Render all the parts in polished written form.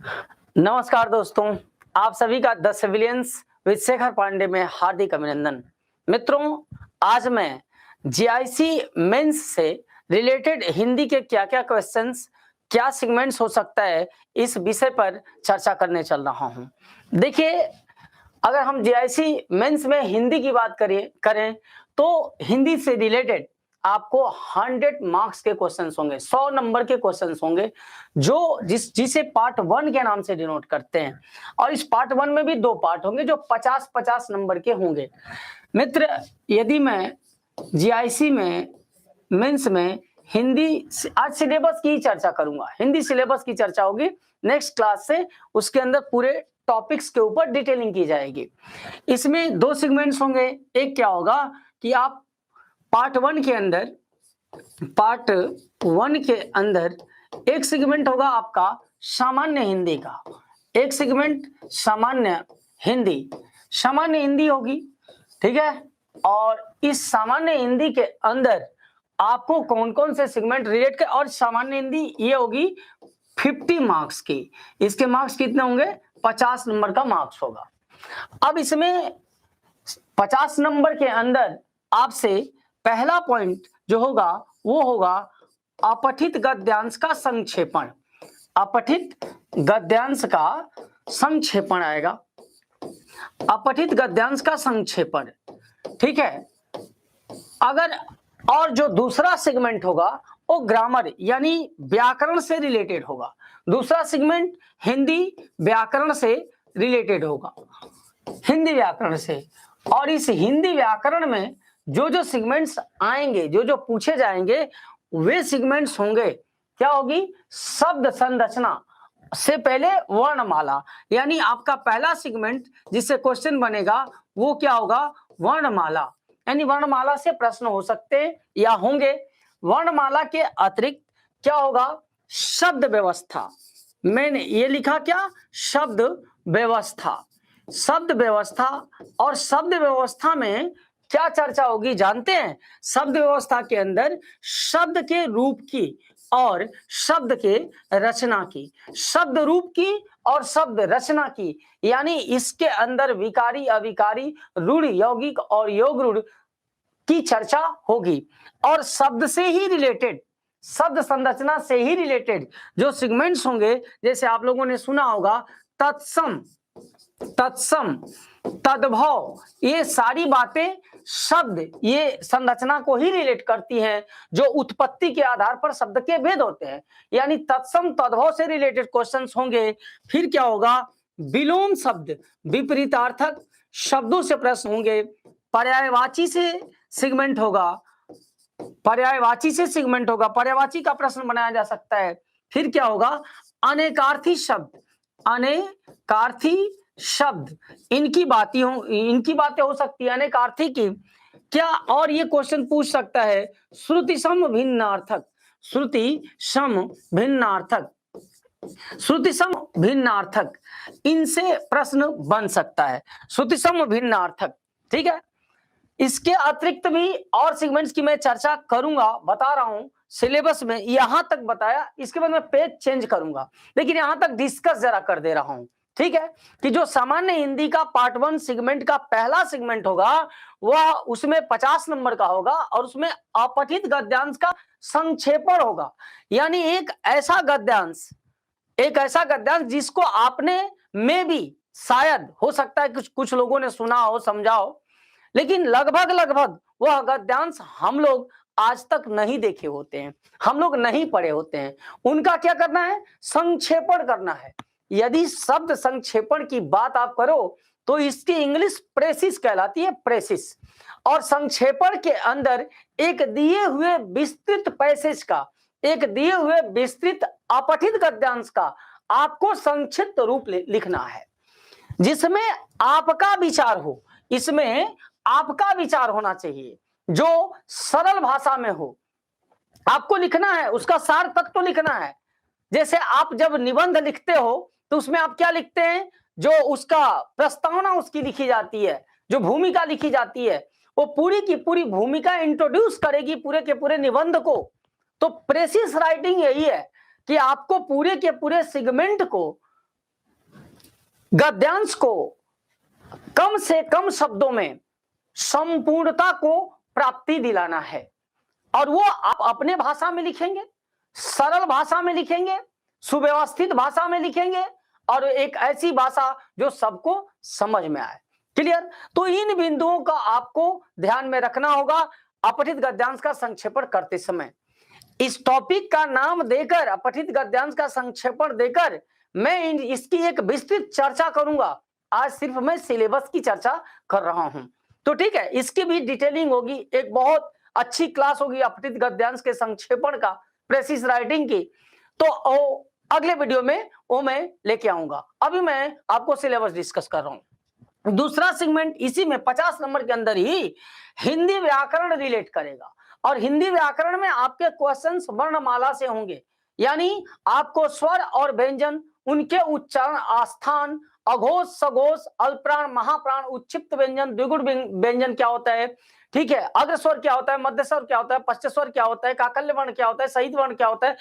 नमस्कार दोस्तों, आप सभी का the civilians with Shekhar Pandey में हार्दिक अभिनंदन। मित्रों, आज मैं जीआईसी मेंस से रिलेटेड हिंदी के क्या-क्या क्वेश्चंस, क्या सेगमेंट्स हो सकता है, इस विषय पर चर्चा करने चल रहा हूं। देखिए, अगर हम जीआईसी मेंस में हिंदी की बात करें तो हिंदी से रिलेटेड आपको 100 मार्क्स के क्वेश्चंस होंगे, 100 नंबर के क्वेश्चंस होंगे, जो जिसे पार्ट 1 के नाम से डिनोट करते हैं। और इस पार्ट 1 में भी 2 पार्ट होंगे जो 50-50 नंबर के होंगे। मित्र, यदि मैं जीआईसी में मेंस में हिंदी आज सिलेबस की चर्चा करूंगा, हिंदी सिलेबस की चर्चा होगी नेक्स्ट क्लास से, उसके अंदर पूरे टॉपिक्स के ऊपर डिटेलिंग की जाएगी। इसमें 2 सेगमेंट्स होंगे। एक क्या होगा कि आप पार्ट 1 के अंदर एक सेगमेंट होगा आपका सामान्य हिंदी का, एक सेगमेंट सामान्य हिंदी होगी, ठीक है। और इस सामान्य हिंदी के अंदर आपको कौन-कौन से सेगमेंट रिलेट कर, और सामान्य हिंदी ये होगी 50 मार्क्स की। इसके मार्क्स कितने होंगे? 50 नंबर का मार्क्स होगा। अब इसमें 50 नंबर के अंदर आपसे पहला पॉइंट जो होगा वो होगा अपठित गद्यांश का संक्षेपण। अपठित गद्यांश का संक्षेपण आएगा, अपठित गद्यांश का संक्षेपण, ठीक है। अगर और जो दूसरा सेगमेंट होगा वो ग्रामर यानी व्याकरण से रिलेटेड होगा। दूसरा सेगमेंट हिंदी व्याकरण से रिलेटेड होगा, हिंदी व्याकरण से। और इस हिंदी व्याकरण में जो जो सेगमेंट्स आएंगे, जो जो पूछे जाएंगे, वे सेगमेंट्स होंगे, क्या होगी? शब्द संरचना से पहले वर्णमाला, यानी आपका पहला सेगमेंट जिससे क्वेश्चन बनेगा वो क्या होगा? वर्णमाला, यानी वर्णमाला से प्रश्न हो सकते हैं या होंगे। वर्णमाला के अतिरिक्त क्या होगा? शब्द व्यवस्था। मैंने ये लिखा क्या? शब्द व्यवस्था। शब्द व्यवस्था, और शब्द व्यवस्था में क्या चर्चा होगी जानते हैं? शब्द व्यवस्था के अंदर शब्द के रूप की और शब्द के रचना की, शब्द रूप की और शब्द रचना की, यानी इसके अंदर विकारी, अविकारी, रूढ़, यौगिक और योग रूढ़ की चर्चा होगी। और शब्द से ही रिलेटेड, शब्द संरचना से ही रिलेटेड जो सेगमेंट्स होंगे, जैसे आप लोगों ने सुना होगा तत्सम, तत्सम, तद्भव, ये सारी बातें शब्द, ये संरचना को ही रिलेट करती हैं, जो उत्पत्ति के आधार पर शब्द के भेद होते हैं, यानी तत्सम तद्भव से रिलेटेड क्वेश्चंस होंगे। फिर क्या होगा? विलोम शब्द, विपरीतार्थक शब्दों से प्रश्न होंगे। पर्यायवाची से सेगमेंट होगा, पर्यायवाची से सेगमेंट होगा, पर्यायवाची का प्रश्न बनाया जा सकता है। फिर क्या होगा? अनेकार्थी शब्द, अनेकार्थी शब्द, इनकी बातें हो सकती है अनेकार्थी की। क्या और ये क्वेश्चन पूछ सकता है श्रुति सम भिन्नार्थक, श्रुति सम भिन्नार्थक, श्रुति सम भिन्नार्थक, इनसे प्रश्न बन सकता है, श्रुति सम भिन्नार्थक, ठीक है। इसके अतिरिक्त भी और सेगमेंट्स की मैं चर्चा करूंगा, बता रहा हूं सिलेबस में यहां तक बताया, इसके बाद मैं पेज चेंज करूंगा, लेकिन यहां तक डिस्कस जरा कर दे रहा हूं, ठीक है। कि जो सामान्य हिंदी का पार्ट 1 सेगमेंट का पहला सेगमेंट होगा वह उसमें 50 नंबर का होगा, और उसमें अपठित गद्यांश का संक्षेपण होगा, यानी एक ऐसा गद्यांश जिसको आपने में भी शायद हो सकता है कुछ लोगों ने सुना हो, समझा हो, लेकिन लगभग वह गद्यांश हम लोग आज तक नहीं देखे होते हैं, हम लोग नहीं पढ़े होते हैं। उनका क्या करना है? संक्षेपण करना है। यदि शब्द संक्षेपण की बात आप करो तो इसकी इंग्लिश प्रेसिस कहलाती है, प्रेसिस। और संक्षेपण के अंदर एक दिए हुए विस्तृत पैसेज का, एक दिए हुए विस्तृत अपठित गद्यांश का आपको संक्षिप्त रूप लिखना है, जिसमें आपका विचार हो। इसमें आपका विचार होना चाहिए जो सरल भाषा में हो। आपको लिखना है, उसका सार तक तो लिखना है। जैसे आप जब निबंध लिखते हो तो उसमें आप क्या लिखते हैं? जो उसका प्रस्तावना उसकी लिखी जाती है, जो भूमिका लिखी जाती है, वो पूरी की पूरी भूमिका इंट्रोड्यूस करेगी पूरे के पूरे निबंध को। तो प्रेसिस राइटिंग यही है कि आपको पूरे के पूरे सेगमेंट को गद्यांश को कम से कम शब्दों में संपूर्णता को प्राप्ति दिलाना है, और वो आप अपने भाषा में लिखेंगे, सरल भाषा में लिखेंगे, सुव्यवस्थित भाषा में लिखेंगे, और एक ऐसी भाषा जो सबको समझ में आए। क्लियर? तो इन बिंदुओं का आपको ध्यान में रखना होगा अपठित गद्यांश का संक्षेपण करते समय। इस टॉपिक का नाम देकर, अपठित गद्यांश का संक्षेपण देकर मैं इसकी एक विस्तृत चर्चा करूंगा। आज सिर्फ मैं सिलेबस की चर्चा कर रहा हूं, तो ठीक है, इसकी भी डिटेलिंग होगी, एक बहुत अच्छी क्लास होगी अपठित गद्यांश के संक्षेपण का, प्रेसिस राइटिंग की। तो अगले वीडियो में वो मैं लेके आऊंगा। अभी मैं आपको सिलेबस डिस्कस कर रहा हूं। दूसरा सेगमेंट इसी में 50 नंबर के अंदर ही हिंदी व्याकरण रिलेट करेगा, और हिंदी व्याकरण में आपके क्वेश्चंस वर्णमाला से होंगे, यानी आपको स्वर और व्यंजन, उनके उच्चारण, आस्थान, अघोष, सघोष, अल्पप्राण, महाप्राण, उच्चिप्त व्यंजन, द्विगुण व्यंजन क्या होता है, ठीक है, अग्रस्वर क्या होता है, मध्य स्वर क्या होता है, पश्च स्वर क्या होता है, काकल्य वर्ण क्या होता है, सहित वर्ण क्या होता है,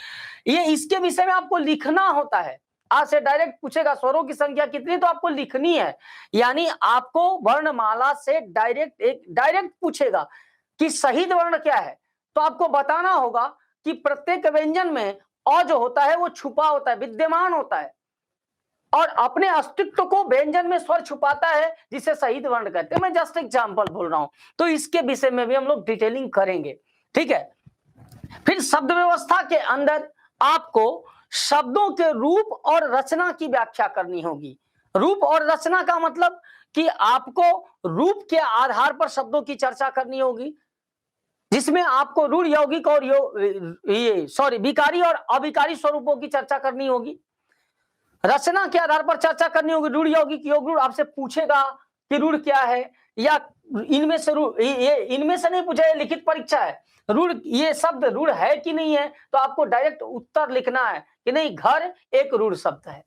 ये इसके विषय में आपको लिखना होता है। आज से डायरेक्ट पूछेगा स्वरों की संख्या कितनी, तो आपको लिखनी है, यानी आपको वर्णमाला से डायरेक्ट पूछेगा कि सहित वर्ण क्या है, तो आपको बताना होगा कि प्रत्येक व्यंजन में अ जो होता है वो छुपा होता है, विद्यमान होता है, और अपने अस्तित्व को व्यंजन में स्वर छुपाता है, जिसे सहित वर्ण कहते हैं। मैं जस्ट एग्जांपल बोल रहा हूं, तो इसके विषय में भी हम लोग डिटेलिंग करेंगे, ठीक है। फिर शब्द व्यवस्था के अंदर आपको शब्दों के रूप और रचना की व्याख्या करनी होगी। रूप और रचना का मतलब कि आपको रूप के आधार पर शब्दों की चर्चा करनी होगी, जिसमें आपको रूढ़, यौगिक और विकारी और अविकारी स्वरूपों की चर्चा करनी होगी। रचना के आधार पर चर्चा करनी होगी, रूढ़, यौगिक, योग रूढ़। आपसे पूछेगा कि रूढ़ क्या है, या इनमें से रूढ़, ये इनमें से नहीं पूछा, ये लिखित परीक्षा है, रूढ़, ये शब्द रूढ़ है कि नहीं है, तो आपको डायरेक्ट उत्तर लिखना है कि नहीं, घर एक रूढ़ शब्द है,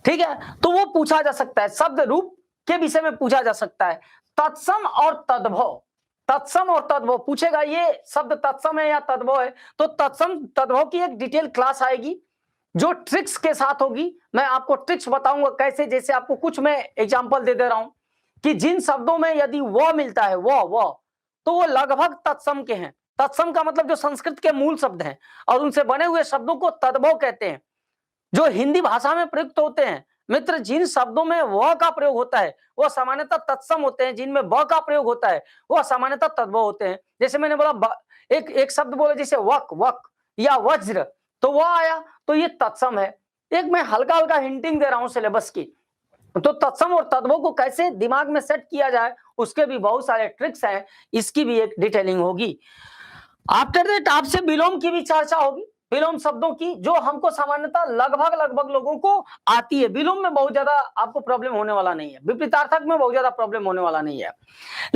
ठीक है। तो वो पूछा जा सकता है, शब्द रूप के विषय में पूछा जा सकता है। तत्सम और तद्भव, तत्सम और तद्भव पूछेगा, ये शब्द तत्सम है या तद्भव है, तो तत्सम तद्भव की एक डिटेल क्लास आएगी जो ट्रिक्स के साथ होगी। मैं आपको ट्रिक्स बताऊंगा कैसे, जैसे आपको कुछ मैं एग्जांपल दे रहा हूं कि जिन शब्दों में यदि व मिलता है, व तो वो लगभग तत्सम के हैं। तत्सम का मतलब जो संस्कृत के मूल शब्द हैं, और उनसे बने हुए शब्दों को तद्भव कहते हैं, जो हिंदी भाषा में प्रयुक्त होते हैं। मित्र, जिन शब्दों में व का प्रयोग होता है वो सामान्यतः तत्सम होते हैं, जिनमें ब का प्रयोग होता है वो सामान्यतः तद्भव होते हैं। जैसे मैंने बोला, एक शब्द बोले जैसे वक, वक या वज्र, तो वह आया, तो ये तत्सम है। एक मैं हल्का हल्का हिंटिंग दे रहा हूं सिलेबस की, तो तत्सम और तद्भव को कैसे दिमाग में सेट किया जाए, उसके भी बहुत सारे ट्रिक्स हैं, इसकी भी एक डिटेलिंग होगी। आफ्टर दैट आपसे विलोम की भी चर्चा होगी, विलोम शब्दों की, जो हमको सामान्यतः लगभग लोगों को आती है। विलोम में बहुत ज्यादा आपको प्रॉब्लम होने वाला नहीं है, विपरीतार्थक में बहुत ज्यादा प्रॉब्लम होने वाला नहीं है,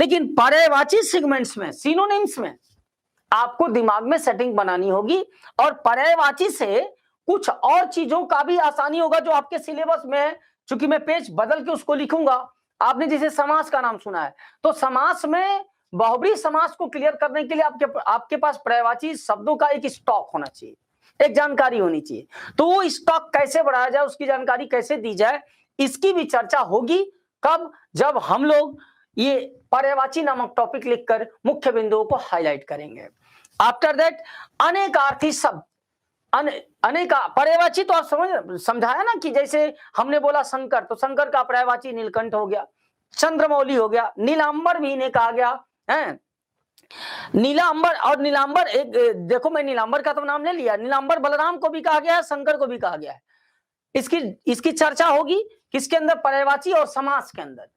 लेकिन पर्यायवाची सेगमेंट्स में, सिनोनिम्स में आपको दिमाग में सेटिंग बनानी होगी, और पर्यायवाची से कुछ और चीजों का भी आसानी होगा जो आपके सिलेबस में है। चूंकि मैं पेज बदल के उसको लिखूंगा, आपने जैसे समास का नाम सुना है, तो समास में बहुब्री समास को क्लियर करने के लिए आपके पास पर्यायवाची शब्दों का एक स्टॉक होना चाहिए, एक जानकारी होनी चाहिए। तो वो स्टॉक कैसे बढ़ाया जाए, उसकी जानकारी कैसे दी जाए, इसकी भी चर्चा होगी। कब? जब हम लोग ये पर्यायवाची नामक टॉपिक लिखकर मुख्य बिंदुओं को हाईलाइट करेंगे। आफ्टर दैट अनेकार्थी शब्द, अनेका पर्यायवाची तो आप समझाया ना, कि जैसे हमने बोला शंकर, तो शंकर का पर्यायवाची नीलकंठ हो गया, चंद्रमौली हो गया, नीलांबर भी इन्हें कहा गया है, नीलांबर। और नीलांबर एक, देखो मैं नीलांबर का तो नाम ले लिया, नीलांबर बलराम को भी कहा गया है, शंकर को भी कहा गया है। इसकी चर्चा होगी किसके अंदर? पर्यायवाची और समास के अंदर।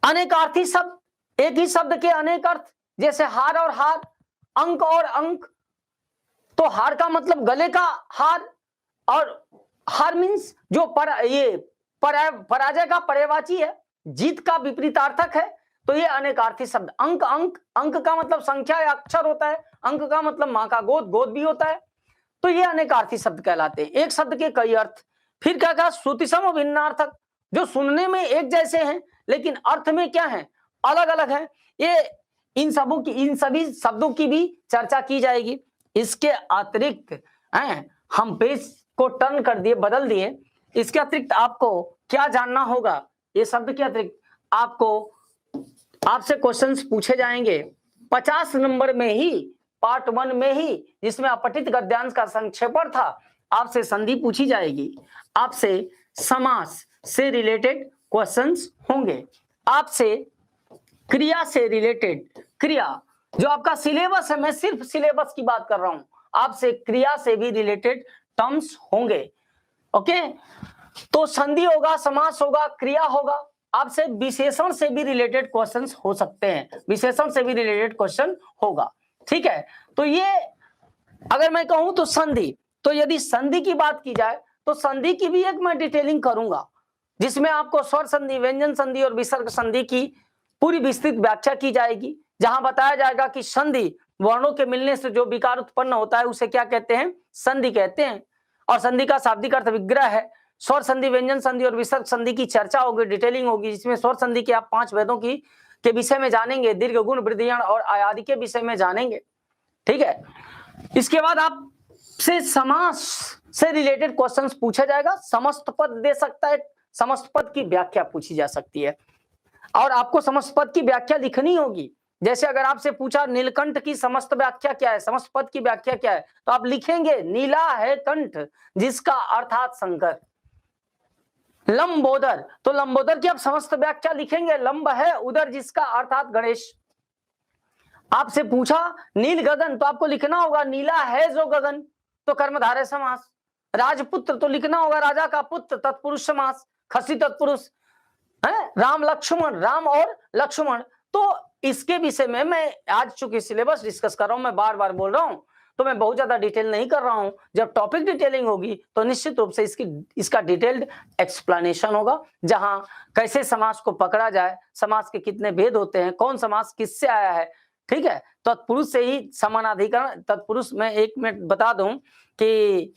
अनेकार्थी शब्द, एक ही शब्द के अनेक अर्थ, जैसे हार और हार, अंक और अंक। तो हार का मतलब गले का हार, और हार मीन्स जो पराजय का पर्यायवाची है, जीत का विपरीतार्थक है, तो ये अनेकार्थी शब्द। अंक, अंक का मतलब संख्या या अक्षर होता है, अंक का मतलब मां का गोद, गोद भी होता है, तो ये अनेकार्थी शब्द कहलाते हैं। एक शब्द के कई अर्थ। फिर क्या कहा? श्रुतिसम भिन्नार्थक, जो सुनने में एक जैसे हैं लेकिन अर्थ में क्या है? अलग अलग है। ये इन सभी शब्दों की भी चर्चा की जाएगी। इसके अतिरिक्त हम पेज को टर्न कर दिए, बदल दिए, इसके अतिरिक्त आपको क्या जानना होगा, ये शब्द के अतिरिक्त आपसे क्वेश्चंस पूछे जाएंगे 50 नंबर में ही, पार्ट 1 में ही, जिसमें अपठित गद्यांश का संक्षेपण था। आपसे संधि पूछी जाएगी, आपसे समास से रिलेटेड क्वेश्चंस होंगे, आपसे क्रिया से रिलेटेड, क्रिया जो आपका सिलेबस है, मैं सिर्फ सिलेबस की बात कर रहा हूं, आपसे क्रिया से भी रिलेटेड टर्म्स होंगे। ओके, तो संधि होगा, समास होगा, क्रिया होगा, आपसे विशेषण से भी रिलेटेड क्वेश्चंस हो सकते हैं, विशेषण से भी रिलेटेड क्वेश्चन होगा। ठीक है, तो ये अगर मैं कहूं तो संधि, तो यदि संधि की बात की जाए तो संधि की भी एक मैं डिटेलिंग करूंगा, जिसमें आपको स्वर संधि, व्यंजन संधि और विसर्ग संधि की पूरी विस्तृत व्याख्या की जाएगी, जहां बताया जाएगा कि संधि वर्णों के मिलने से जो विकार उत्पन्न होता है उसे क्या कहते हैं, संधि कहते हैं, और संधि का शाब्दिक अर्थ विग्रह है। स्वर संधि, व्यंजन संधि और विसर्ग संधि की चर्चा होगी, डिटेलिंग होगी, जिसमें स्वर संधि के आप 5 भेदों की के विषय में जानेंगे, दीर्घ, गुण, वृद्धियण और आयादि के विषय में जानेंगे। ठीक है, इसके बाद आपसे समास से रिलेटेड क्वेश्चंस पूछा जाएगा, समस्त पद दे सकता है, समस्त पद की व्याख्या पूछी जा सकती है, और आपको समस्त पद की व्याख्या लिखनी होगी। जैसे अगर आपसे पूछा नीलकंठ की समस्त व्याख्या क्या है, समस्त पद की व्याख्या क्या है, तो आप लिखेंगे नीला है कंठ जिसका अर्थात शंकर। लंबोदर, तो लंबोदर की आप समस्त व्याख्या लिखेंगे, लंब है उदर जिसका अर्थात गणेश। आपसे पूछा नील गगन, तो आपको लिखना होगा नीला है जो गगन, तो कर्मधारय समास। राजपुत्र, तो लिखना होगा राजा का पुत्र, तत्पुरुष समास, खसी तत्पुरुष है। राम लक्ष्मण, राम और लक्ष्मण, तो इसके विषय में मैं आज चूंकि सिलेबस डिस्कस कर रहा हूं, मैं बार बार बोल रहा हूं, तो मैं बहुत ज्यादा डिटेल नहीं कर रहा हूं। जब टॉपिक डिटेलिंग होगी तो निश्चित रूप से इसका डिटेल्ड एक्सप्लेनेशन होगा, जहां कैसे समास को पकड़ा जाए, समास के कितने भेद होते हैं, कौन समास किससे आया है। ठीक है, तत्पुरुष से ही समानाधिकरण, तत्पुरुष में 1 मिनट बता दूं कि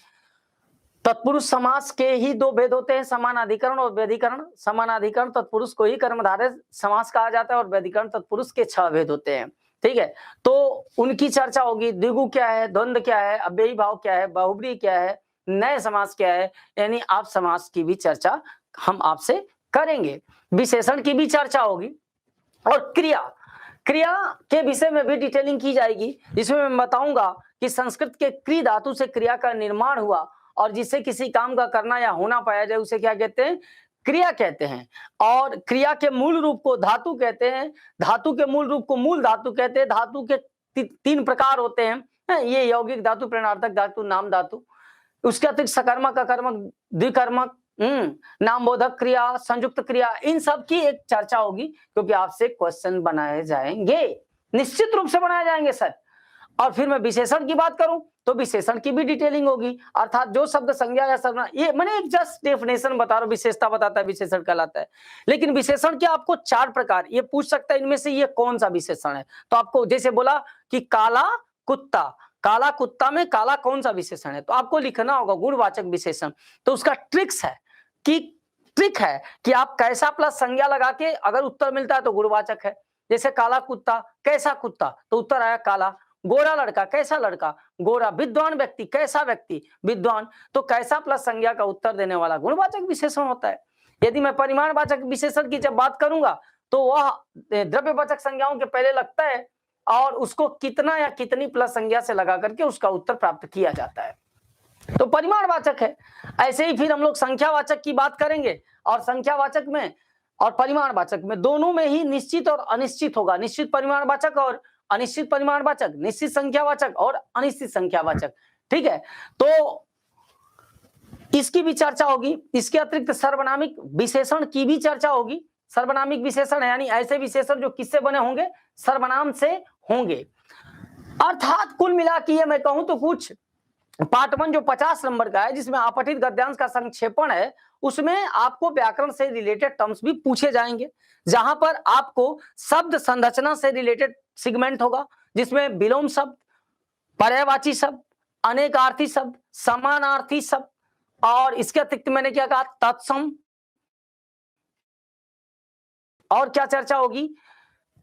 तत्पुरुष समास के ही 2 भेद होते हैं, समानाधिकरण और व्यधिकरण। समानाधिकरण तत्पुरुष को ही कर्मधारय समास कहा जाता है, और व्यधिकरण तत्पुरुष के 6 भेद होते हैं। ठीक है, तो उनकी चर्चा होगी, द्विगु क्या है, द्वंद्व क्या है, अव्ययी भाव क्या है, बहुब्री क्या है, नए समास क्या है, यानी आप समास की भी चर्चा हम आपसे करेंगे, विशेषण की भी चर्चा होगी, और क्रिया के विषय में भी डिटेलिंग की जाएगी, जिसमें मैं बताऊंगा कि संस्कृत के क्री धातु से क्रिया का निर्माण हुआ, और जिससे किसी काम का करना या होना पाया जाए उसे क्या कहते हैं, क्रिया कहते हैं। और क्रिया के मूल रूप को धातु कहते हैं, धातु के मूल रूप को मूल धातु कहते हैं। धातु के 3 प्रकार होते हैं, ये यौगिक धातु, प्रेरणार्थक धातु, नाम धातु। उसके अतिरिक्त सकर्मक, अकर्मक, द्विकर्मक, नामबोधक क्रिया, संयुक्त क्रिया, इन सब की एक चर्चा होगी, क्योंकि आपसे क्वेश्चन बनाए जाएंगे, निश्चित रूप से बनाए जाएंगे सर। और फिर मैं विशेषण की बात करूं तो विशेषण की भी डिटेलिंग होगी, अर्थात जो शब्द संज्ञा या सर्वनाम, ये मैंने एक जस्ट डेफिनेशन बता रहा हूं, विशेषता बताता है विशेषण कहलाता है। लेकिन विशेषण के आपको 4 प्रकार, ये पूछ सकता है इनमें से ये कौन सा विशेषण है, तो आपको जैसे बोला कि काला कुत्ता, काला कुत्ता में काला कौन सा विशेषण है, तो आपको लिखना होगा गुणवाचक विशेषण। तो उसका ट्रिक है कि आप कैसा प्लस संज्ञा लगा के अगर उत्तर मिलता है तो गुणवाचक है। जैसे काला कुत्ता, कैसा कुत्ता, तो उत्तर आया काला। गोरा लड़का, कैसा लड़का, गोरा। विद्वान व्यक्ति, कैसा व्यक्ति, विद्वान। तो कैसा प्लस संज्ञा का उत्तर देने वाला गुणवाचक विशेषण होता है। यदि मैं परिमाणवाचक विशेषण की जब बात करूंगा तो वह द्रव्यवाचक संज्ञाओं के पहले लगता है, और उसको कितना या कितनी प्लस संज्ञा से लगा करके उसका उत्तर प्राप्त किया जाता है, तो परिमाणवाचक है। ऐसे ही फिर हम लोग संख्यावाचक की बात करेंगे, और संख्यावाचक में और परिमाणवाचक में दोनों में ही निश्चित और अनिश्चित होगा, निश्चित परिमाणवाचक और अनिश्चित परिमाणवाचक, निश्चित संख्यावाचक और अनिश्चित संख्यावाचक। ठीक है, तो इसकी भी चर्चा होगी। इसके अतिरिक्त सर्वनामिक विशेषण की भी चर्चा होगी। सर्वनामिक विशेषण यानी ऐसे विशेषण जो किससे बने होंगे, सर्वनाम से होंगे। अर्थात कुल मिला के मैं कहूं तो कुछ पार्ट 1 जो 50 नंबर का है, जिसमें अपठित गद्यांश का संक्षेपण है, उसमें आपको व्याकरण से रिलेटेड टर्म्स भी पूछे जाएंगे, जहां पर आपको शब्द संरचना से रिलेटेड सेगमेंट होगा, जिसमें विलोम शब्द, पर्यायवाची शब्द, अनेकार्थी शब्द, समानार्थी शब्द, और इसके अतिरिक्त मैंने क्या कहा, तत्सम। और क्या चर्चा होगी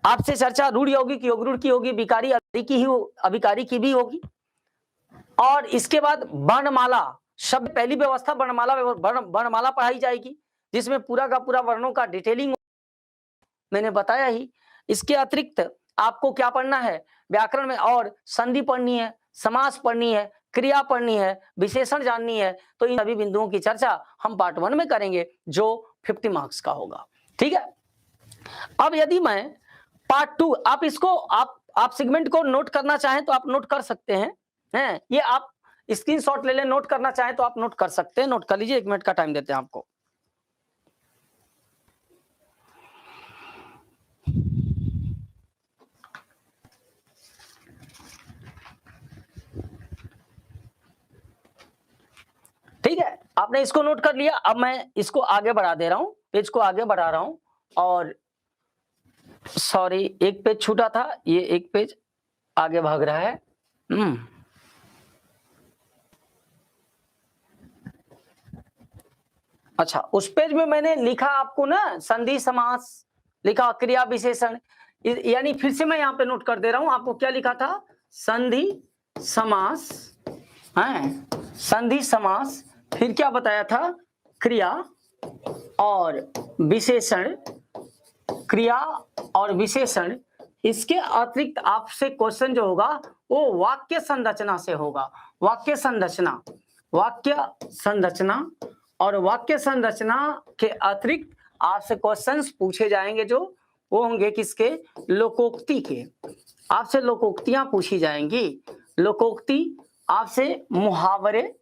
आपसे, चर्चा रूढ़ यौगिक, योगरूढ़ की होगी, विकारी अभिकारी की भी होगी। और इसके बाद वर्णमाला, शब्द पहली व्यवस्था वर्णमाला पढ़ाई जाएगी, जिसमें पूरा का पूरा वर्णों का डिटेलिंग मैंने बताया ही। इसके अतिरिक्त आपको क्या पढ़ना है, व्याकरण में और संधि पढ़नी है, समास पढ़नी है, क्रिया पढ़नी है, विशेषण जाननी है। तो इन सभी बिंदुओं की चर्चा हम पार्ट 1 में करेंगे, जो 50 मार्क्स का होगा। ठीक है, अब यदि मैं पार्ट 2, आप इसको आप सेगमेंट को नोट करना चाहें तो आप नोट कर सकते हैं, ये आप स्क्रीनशॉट ले लें, नोट करना चाहें तो आप नोट कर सकते हैं। नोट कर लीजिए, 1 मिनट का टाइम देते हैं आपको। ठीक है, आपने इसको नोट कर लिया। अब मैं इसको आगे बढ़ा दे रहा हूं, पेज को आगे बढ़ा रहा हूं, और सॉरी एक पेज छूटा था, ये एक पेज आगे भाग रहा है। अच्छा, उस पेज में मैंने लिखा आपको ना, संधि समास लिखा, क्रिया विशेषण, यानी फिर से मैं यहाँ पे नोट कर दे रहा हूं आपको। क्या लिखा था, संधि समास है, संधि समास, फिर क्या बताया था, क्रिया और विशेषण, क्रिया और विशेषण। इसके अतिरिक्त आपसे क्वेश्चन जो होगा वो वाक्य संरचना से होगा, वाक्य संरचना, वाक्य संरचना। और वाक्य संरचना के अतिरिक्त आपसे क्वेश्चंस पूछे जाएंगे, जो वो होंगे किसके, लोकोक्ति के। आपसे लोकोक्तियां पूछी जाएंगी, लोकोक्ति, आपसे मुहावरे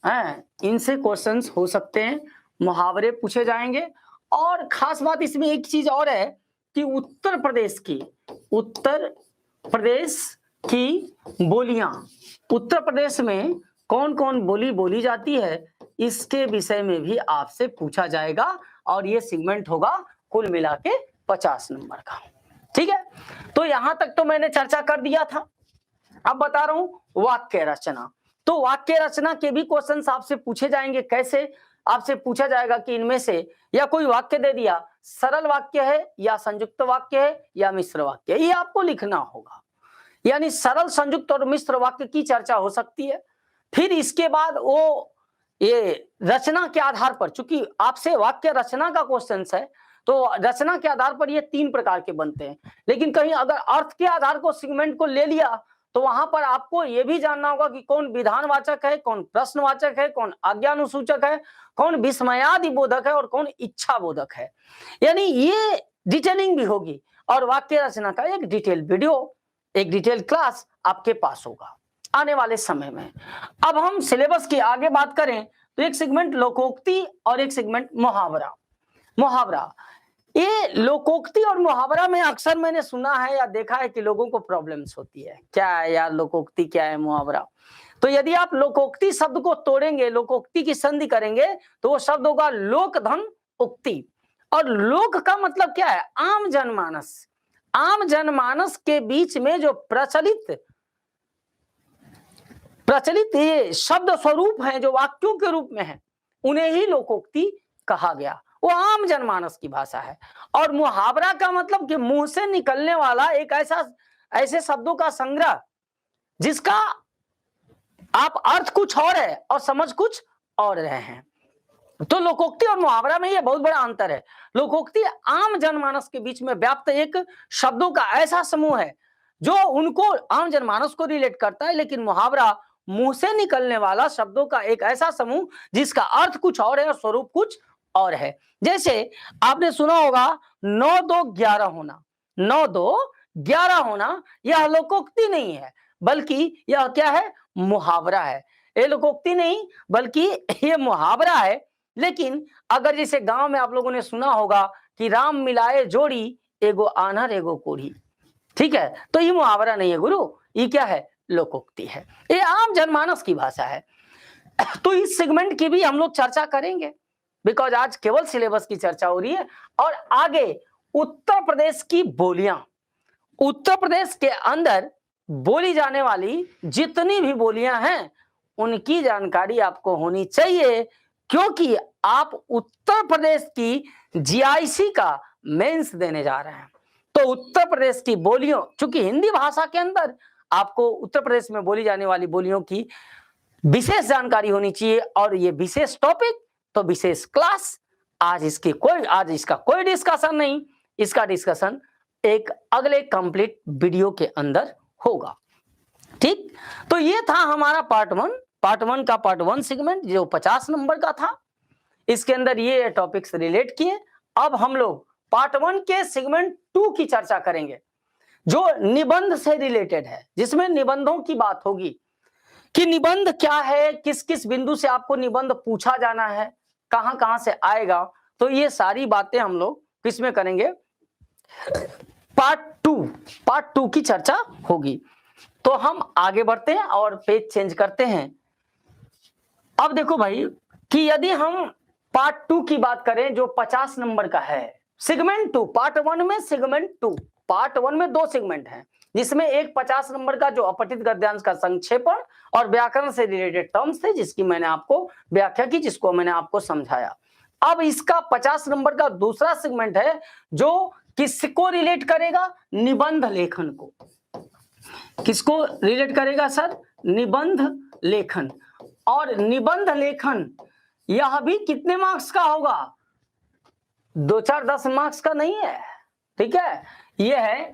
हैं, इनसे क्वेश्चंस हो सकते हैं, मुहावरे पूछे जाएंगे। और खास बात इसमें एक चीज और है कि उत्तर प्रदेश की बोलियां, उत्तर प्रदेश में कौन कौन बोली बोली जाती है, इसके विषय में भी आपसे पूछा जाएगा। और ये सेगमेंट होगा कुल मिला के 50 नंबर का। ठीक है, तो यहां तक तो मैंने चर्चा कर दिया था। अब बता रहा हूं वाक्य रचना। तो वाक्य रचना के भी क्वेश्चंस आपसे पूछे जाएंगे। कैसे, आपसे पूछा जाएगा कि इनमें से या कोई वाक्य दे दिया, सरल वाक्य है या संयुक्त वाक्य है या मिश्र वाक्य है, ये आपको लिखना होगा। यानी सरल, संयुक्त और मिश्र वाक्य की चर्चा हो सकती है। फिर इसके बाद वो ये रचना के आधार पर, चूंकि आपसे वाक्य रचना का क्वेश्चन है, तो रचना के आधार पर ये 3 प्रकार के बनते हैं। लेकिन कहीं अगर अर्थ के आधार को सेगमेंट को ले लिया, तो वहां पर आपको यह भी जानना होगा कि कौन विधानवाचक है, कौन प्रश्नवाचक है, कौन आज्ञानुसूचक है, कौन विस्मयादि बोधक है और कौन इच्छा बोधक है। यानी ये डिटेलिंग भी होगी। और वाक्य रचना का एक डिटेल वीडियो, एक डिटेल क्लास आपके पास होगा आने वाले समय में। अब हम सिलेबस की आगे बात करें तो एक सेगमेंट लोकोक्ति और एक सेगमेंट मुहावरा। मुहावरा, ये लोकोक्ति और मुहावरा में अक्सर मैंने सुना है या देखा है कि लोगों को प्रॉब्लम्स होती है, क्या है यार लोकोक्ति, क्या है मुहावरा। तो यदि आप लोकोक्ति शब्द को तोड़ेंगे, लोकोक्ति की संधि करेंगे, तो वो शब्द होगा लोक धन उक्ति। और लोक का मतलब क्या है, आम जनमानस। आम जनमानस के बीच में जो प्रचलित ये शब्द स्वरूप हैं, जो वाक्यों के रूप में है, उन्हें ही लोकोक्ति कहा गया। वो आम जनमानस की भाषा है। और मुहावरा का मतलब कि मुंह से निकलने वाला एक ऐसे शब्दों का संग्रह जिसका आप अर्थ कुछ और है और समझ कुछ और रहे हैं। तो लोकोक्ति और मुहावरा में यह बहुत बड़ा अंतर है। लोकोक्ति आम जनमानस के बीच में व्याप्त एक शब्दों का ऐसा समूह है जो उनको, आम जनमानस को रिलेट करता है। लेकिन मुहावरा मुंह से निकलने वाला शब्दों का एक ऐसा समूह जिसका अर्थ कुछ और है और स्वरूप कुछ और है। जैसे आपने सुना होगा 9 2 11 होना, 9 2 11 होना, यह लोकोक्ति नहीं है, बल्कि यह क्या है, मुहावरा है। ये लोकोक्ति नहीं बल्कि ये मुहावरा है। लेकिन अगर जैसे गांव में आप लोगों ने सुना होगा कि राम मिलाए जोड़ी, एगो आन्हर एगो कोढ़ी, ठीक है, तो ये मुहावरा नहीं है गुरु, ये क्या है, लोकोक्ति है। ये आम जनमानस की भाषा है। तो इस सेगमेंट की भी हम लोग चर्चा करेंगे, बिकॉज आज केवल सिलेबस की चर्चा हो रही है। और आगे उत्तर प्रदेश की बोलियां, उत्तर प्रदेश के अंदर बोली जाने वाली जितनी भी बोलियां हैं उनकी जानकारी आपको होनी चाहिए, क्योंकि आप उत्तर प्रदेश की जीआईसी का मेंस देने जा रहे हैं। तो उत्तर प्रदेश की बोलियों, चूंकि हिंदी भाषा के अंदर आपको उत्तर प्रदेश में बोली जाने वाली बोलियों की विशेष जानकारी होनी चाहिए और ये विशेष टॉपिक तो विशेष क्लास। आज इसका कोई डिस्कशन नहीं, इसका डिस्कशन एक अगले कंप्लीट वीडियो के अंदर होगा। ठीक, तो ये था हमारा पार्ट वन का पार्ट वन सेगमेंट जो 50 नंबर का था। इसके अंदर ये टॉपिक्स रिलेट किए। अब हम लोग पार्ट वन के सेगमेंट 2 की चर्चा करेंगे जो निबंध से रिलेटेड है, जिसमें निबंधों की बात होगी कि निबंध क्या है, किस किस बिंदु से आपको निबंध पूछा जाना है, कहां कहां से आएगा। तो ये सारी बातें हम लोग किसमें करेंगे, पार्ट टू की चर्चा होगी। तो हम आगे बढ़ते हैं और पेज चेंज करते हैं। अब देखो भाई कि यदि हम पार्ट 2 की बात करें जो 50 नंबर का है, सेगमेंट 2, पार्ट 1 में सेगमेंट 2, पार्ट 1 में 2 सेगमेंट हैं, जिसमें एक 50 नंबर का जो अपठित गद्यांश का संक्षेपण और व्याकरण से रिलेटेड टर्म्स थे, जिसकी मैंने आपको व्याख्या की, जिसको मैंने आपको समझाया। अब इसका 50 नंबर का दूसरा सेगमेंट है जो किसको रिलेट करेगा, निबंध लेखन को। किसको रिलेट करेगा सर, निबंध लेखन। और निबंध लेखन यह भी कितने मार्क्स का होगा, 2 4 10 मार्क्स का नहीं है, ठीक है, यह है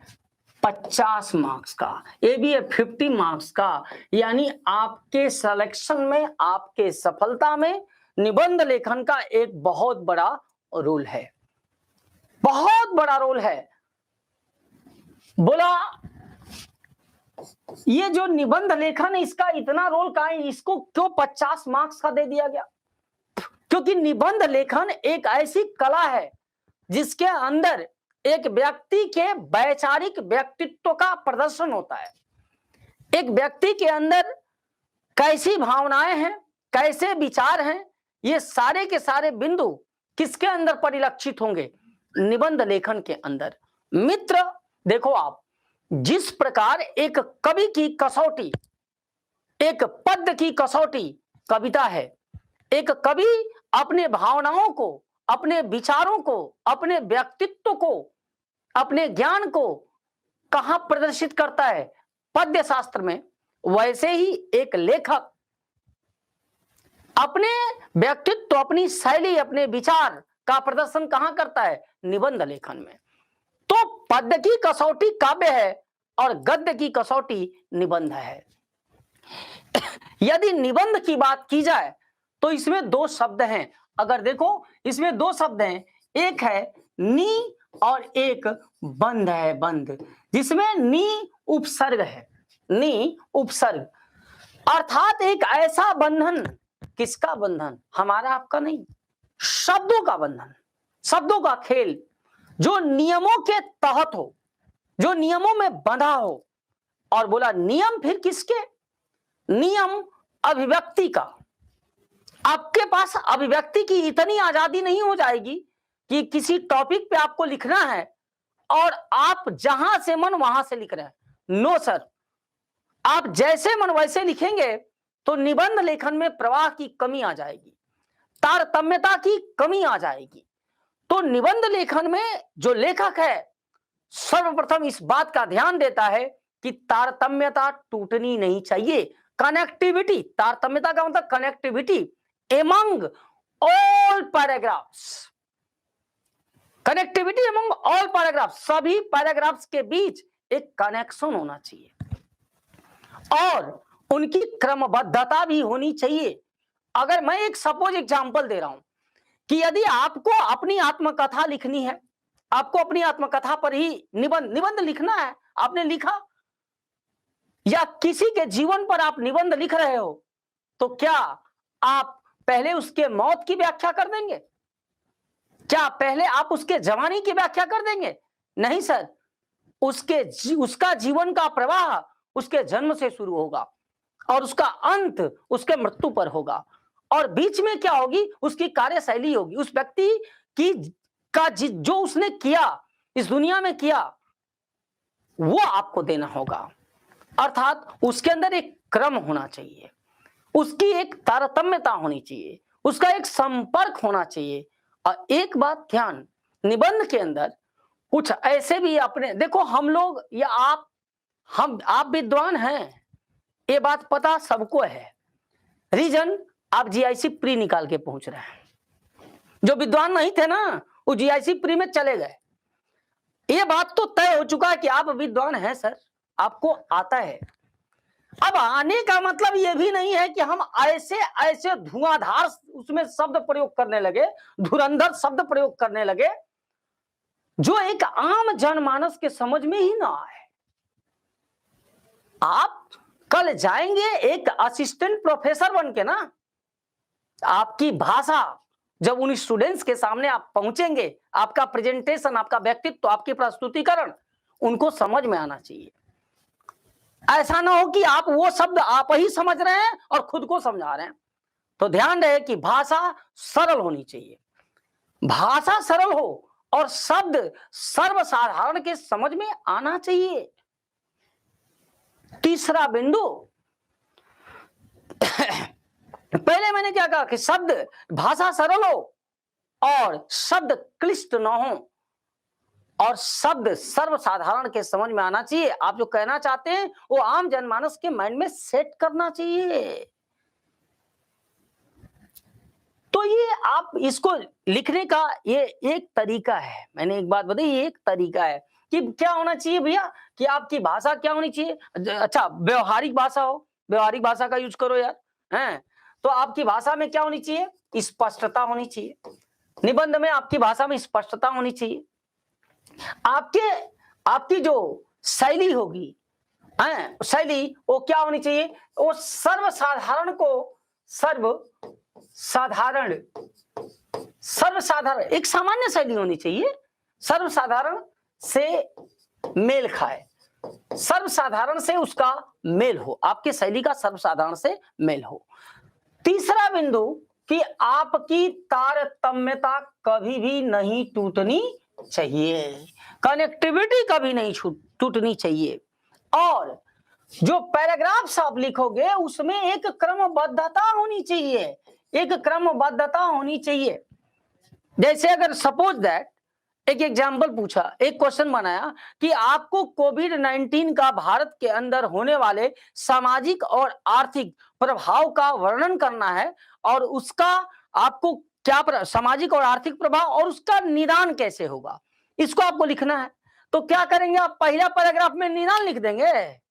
50 मार्क्स का, ये भी है 50 मार्क्स का। यानी आपके सिलेक्शन में, आपके सफलता में निबंध लेखन का एक बहुत बड़ा रोल है, बहुत बड़ा रोल है। बोला ये जो निबंध लेखन, इसका इतना रोल कहां है, इसको क्यों 50 मार्क्स का दे दिया गया? क्योंकि निबंध लेखन एक ऐसी कला है जिसके अंदर एक व्यक्ति के वैचारिक व्यक्तित्व का प्रदर्शन होता है। एक व्यक्ति के अंदर कैसी भावनाएं हैं, कैसे विचार हैं, ये सारे के सारे बिंदु किसके अंदर परिलक्षित होंगे, निबंध लेखन के अंदर। मित्र देखो आप, जिस प्रकार एक कवि की कसौटी, एक पद्य की कसौटी कविता है, एक कवि अपने भावनाओं को, अपने विचारों को, अपने व्यक्तित्व को, अपने ज्ञान को कहां प्रदर्शित करता है, पद्य शास्त्र में, वैसे ही एक लेखक अपने व्यक्तित्व, अपनी शैली, अपने विचार का प्रदर्शन कहां करता है, निबंध लेखन में। तो पद्य की कसौटी काव्य है और गद्य की कसौटी निबंध है। यदि निबंध की बात की जाए तो इसमें 2 शब्द हैं। अगर देखो इसमें 2 शब्द हैं, एक है नी और एक बंध है, बंध, जिसमें नी उपसर्ग है, नी उपसर्ग, अर्थात एक ऐसा बंधन, किसका बंधन, हमारा आपका नहीं, शब्दों का बंधन, शब्दों का खेल, जो नियमों के तहत हो, जो नियमों में बंधा हो। और बोला नियम फिर किसके, नियम अभिव्यक्ति का। आपके पास अभिव्यक्ति की इतनी आजादी नहीं हो जाएगी कि किसी टॉपिक पे आपको लिखना है और आप जहां से मन वहां से लिख रहे हैं। नो सर, आप जैसे मन वैसे लिखेंगे तो निबंध लेखन में प्रवाह की कमी आ जाएगी, तारतम्यता की कमी आ जाएगी। तो निबंध लेखन में जो लेखक है सर्वप्रथम इस बात का ध्यान देता है कि तारतम्यता टूटनी नहीं चाहिए, कनेक्टिविटी, तारतम्यता का मतलब connectivity among all paragraphs, connectivity among all paragraphs, सभी पैराग्राफ्स के बीच एक कनेक्शन होना चाहिए और उनकी क्रमबद्धता भी होनी चाहिए। अगर मैं एक सपोज एग्जांपल दे रहा हूं कि यदि आपको अपनी आत्मकथा लिखनी है, आपको अपनी आत्मकथा पर ही निबंध लिखना है, आपने लिखा, या किसी के जीवन पर आप निबंध लिख रहे हो, तो क्या आप पहले उसके मौत की व्याख्या कर देंगे? क्या पहले आप उसके जवानी की व्याख्या कर देंगे? नहीं सर, उसका जीवन का प्रवाह उसके जन्म से शुरू होगा और उसका अंत उसके मृत्यु पर होगा, और बीच में क्या होगी, उसकी कार्यशैली होगी, उस व्यक्ति की जो उसने किया, इस दुनिया में किया, वो आपको देना होगा। अर्थात उसके अंदर एक क्रम होना चाहिए, उसकी एक तारतम्यता होनी चाहिए, उसका एक संपर्क होना चाहिए। और एक बात ध्यान, निबंध के अंदर कुछ ऐसे भी अपने, देखो हम लोग या आप विद्वान हैं, ये बात पता सबको है, रीजन आप जीआईसी प्री निकाल के पहुंच रहे हैं। जो विद्वान नहीं थे ना वो जीआईसी प्री में चले गए। ये बात तो तय हो चुका है कि आप विद्वान हैं सर, आपको आता है। अब आने का मतलब ये भी नहीं है कि हम ऐसे ऐसे धुआंधार उसमें शब्द प्रयोग करने लगे, धुरंधर शब्द प्रयोग करने लगे जो एक आम जनमानस के समझ में ही ना आए। आप कल जाएंगे एक असिस्टेंट प्रोफेसर बन के ना, आपकी भाषा जब उन स्टूडेंट्स के सामने आप पहुंचेंगे, आपका प्रेजेंटेशन, आपका व्यक्तित्व, आपकी प्रस्तुतिकरण उनको समझ में आना चाहिए। ऐसा ना हो कि आप वो शब्द आप ही समझ रहे हैं और खुद को समझा रहे हैं। तो ध्यान रहे कि भाषा सरल होनी चाहिए। भाषा सरल हो और शब्द सर्वसाधारण के समझ में आना चाहिए। तीसरा बिंदु, पहले मैंने क्या कहा कि शब्द भाषा सरल हो और शब्द क्लिष्ट न हो और शब्द सर्वसाधारण के समझ में आना चाहिए। आप जो कहना चाहते हैं वो आम जनमानस के माइंड में सेट करना चाहिए। तो ये आप इसको लिखने का ये एक तरीका है। मैंने एक बात बताई, ये एक तरीका है कि क्या होना चाहिए भैया, कि आपकी भाषा क्या होनी चाहिए। अच्छा, व्यवहारिक भाषा हो, व्यवहारिक भाषा का यूज करो यार, हैं। तो आपकी भाषा में क्या होनी चाहिए, स्पष्टता होनी चाहिए। निबंध में आपकी भाषा में स्पष्टता होनी चाहिए। आपकी जो शैली होगी, शैली वो क्या होनी चाहिए, वो सर्वसाधारण को सर्वसाधारण एक सामान्य शैली होनी चाहिए, सर्वसाधारण से मेल खाए, सर्वसाधारण से उसका मेल हो, आपके शैली का सर्वसाधारण से मेल हो। तीसरा बिंदु कि आपकी तारतम्यता कभी भी नहीं टूटनी चाहिए, कनेक्टिविटी कभी नहीं टूटनी चाहिए। और जो पैराग्राफ्स आप लिखोगे उसमें एक क्रमबद्धता होनी चाहिए, एक क्रमबद्धता होनी चाहिए। जैसे अगर सपोज दैट एक एग्जाम्पल पूछा, एक क्वेश्चन बनाया कि आपको कोविड-19 का भारत के अंदर होने वाले सामाजिक और आर्थिक प्रभाव का वर्णन करना है और उसका आपको क्या सामाजिक और आर्थिक प्रभाव और उसका निदान कैसे होगा, इसको आपको लिखना है। तो क्या करेंगे आप, पहला पैराग्राफ में निदान लिख देंगे हैं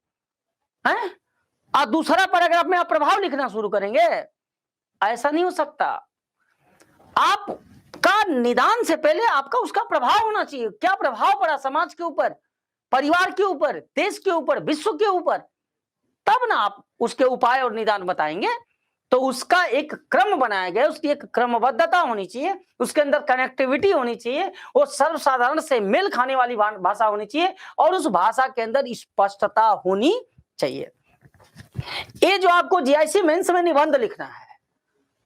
और दूसरा पैराग्राफ में आप प्रभाव लिखना शुरू करेंगे। ऐसा नहीं हो सकता। आपका निदान से पहले आपका उसका प्रभाव होना चाहिए। क्या प्रभाव पड़ा समाज के ऊपर, परिवार के ऊपर, देश के ऊपर, विश्व के ऊपर, तब ना आप उसके उपाय और निदान बताएंगे। तो उसका एक क्रम बनाया गया, उसकी एक क्रमबद्धता होनी चाहिए, उसके अंदर कनेक्टिविटी होनी चाहिए, वो सर्वसाधारण से मेल खाने वाली भाषा होनी चाहिए और उस भाषा के अंदर स्पष्टता होनी चाहिए। ये जो आपको जीआईसी मेंस में निबंध लिखना है,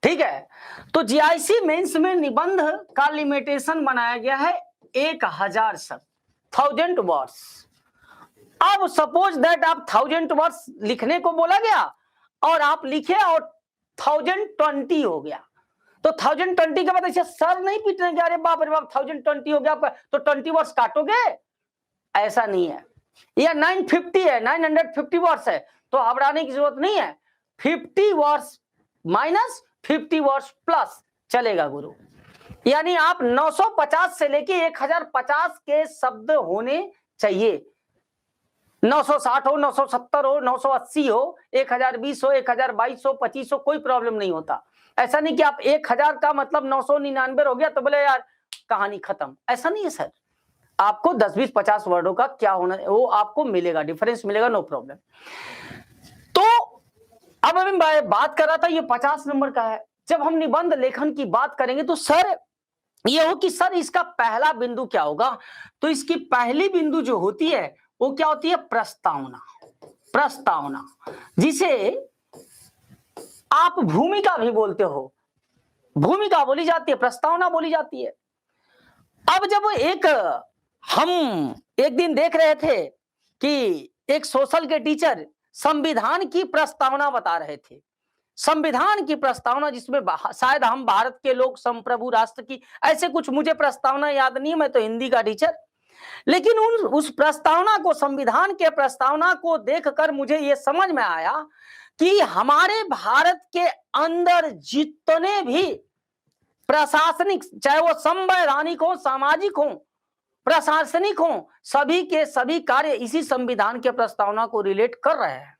ठीक है, तो जीआईसी मेंस में निबंध का लिमिटेशन बनाया गया है 1000 शब्द, 1000 वर्ड्स। अब सपोज दैट आप 1000 वर्ड्स लिखने को बोला गया और आप लिखे और 1020 हो गया, तो 1020 के बाद ऐसे सर नहीं पीटने के, अरे बाप रे बाप 1020 हो गया आपका, तो 20 वर्ड्स काटोगे, ऐसा नहीं है। या 950 है, 950 वर्ड्स है, तो घबराने की जरूरत नहीं है। 50 वर्ड्स माइनस 50 वर्ड्स प्लस चलेगा गुरु। यानी आप 950 से लेके 1050 के शब्द होने चाहिए। 960 हो, 970 हो, 980 हो, 1020 हो, 1022 हो, 25 हो, कोई प्रॉब्लम नहीं होता। ऐसा नहीं कि आप 1000 का मतलब 999 हो गया तो बोले यार कहानी खत्म, ऐसा नहीं है सर। आपको 10, 20, 50 वर्डों का क्या होना है वो आपको मिलेगा, डिफरेंस मिलेगा, नो प्रॉब्लम। तो अब अभी मैं बात कर रहा था ये 50 नंबर का है। जब हम निबंध लेखन की बात करेंगे तो सर ये हो कि सर इसका पहला बिंदु क्या होगा, तो इसकी पहली बिंदु जो होती है वो क्या होती है, प्रस्तावना। प्रस्तावना जिसे आप भूमिका भी बोलते हो, भूमिका बोली जाती है, प्रस्तावना बोली जाती है। अब जब हम एक दिन देख रहे थे कि एक सोशल के टीचर संविधान की प्रस्तावना बता रहे थे, संविधान की प्रस्तावना जिसमें शायद हम भारत के लोक संप्रभु राष्ट्र की, ऐसे कुछ मुझे प्रस्तावना याद नहीं, मैं तो हिंदी का टीचर। लेकिन उस प्रस्तावना को, संविधान के प्रस्तावना को देखकर मुझे यह समझ में आया कि हमारे भारत के अंदर जितने भी प्रशासनिक, चाहे वो संवैधानिक हो, सामाजिक हो, प्रशासनिक हो, सभी के सभी कार्य इसी संविधान के प्रस्तावना को रिलेट कर रहे हैं।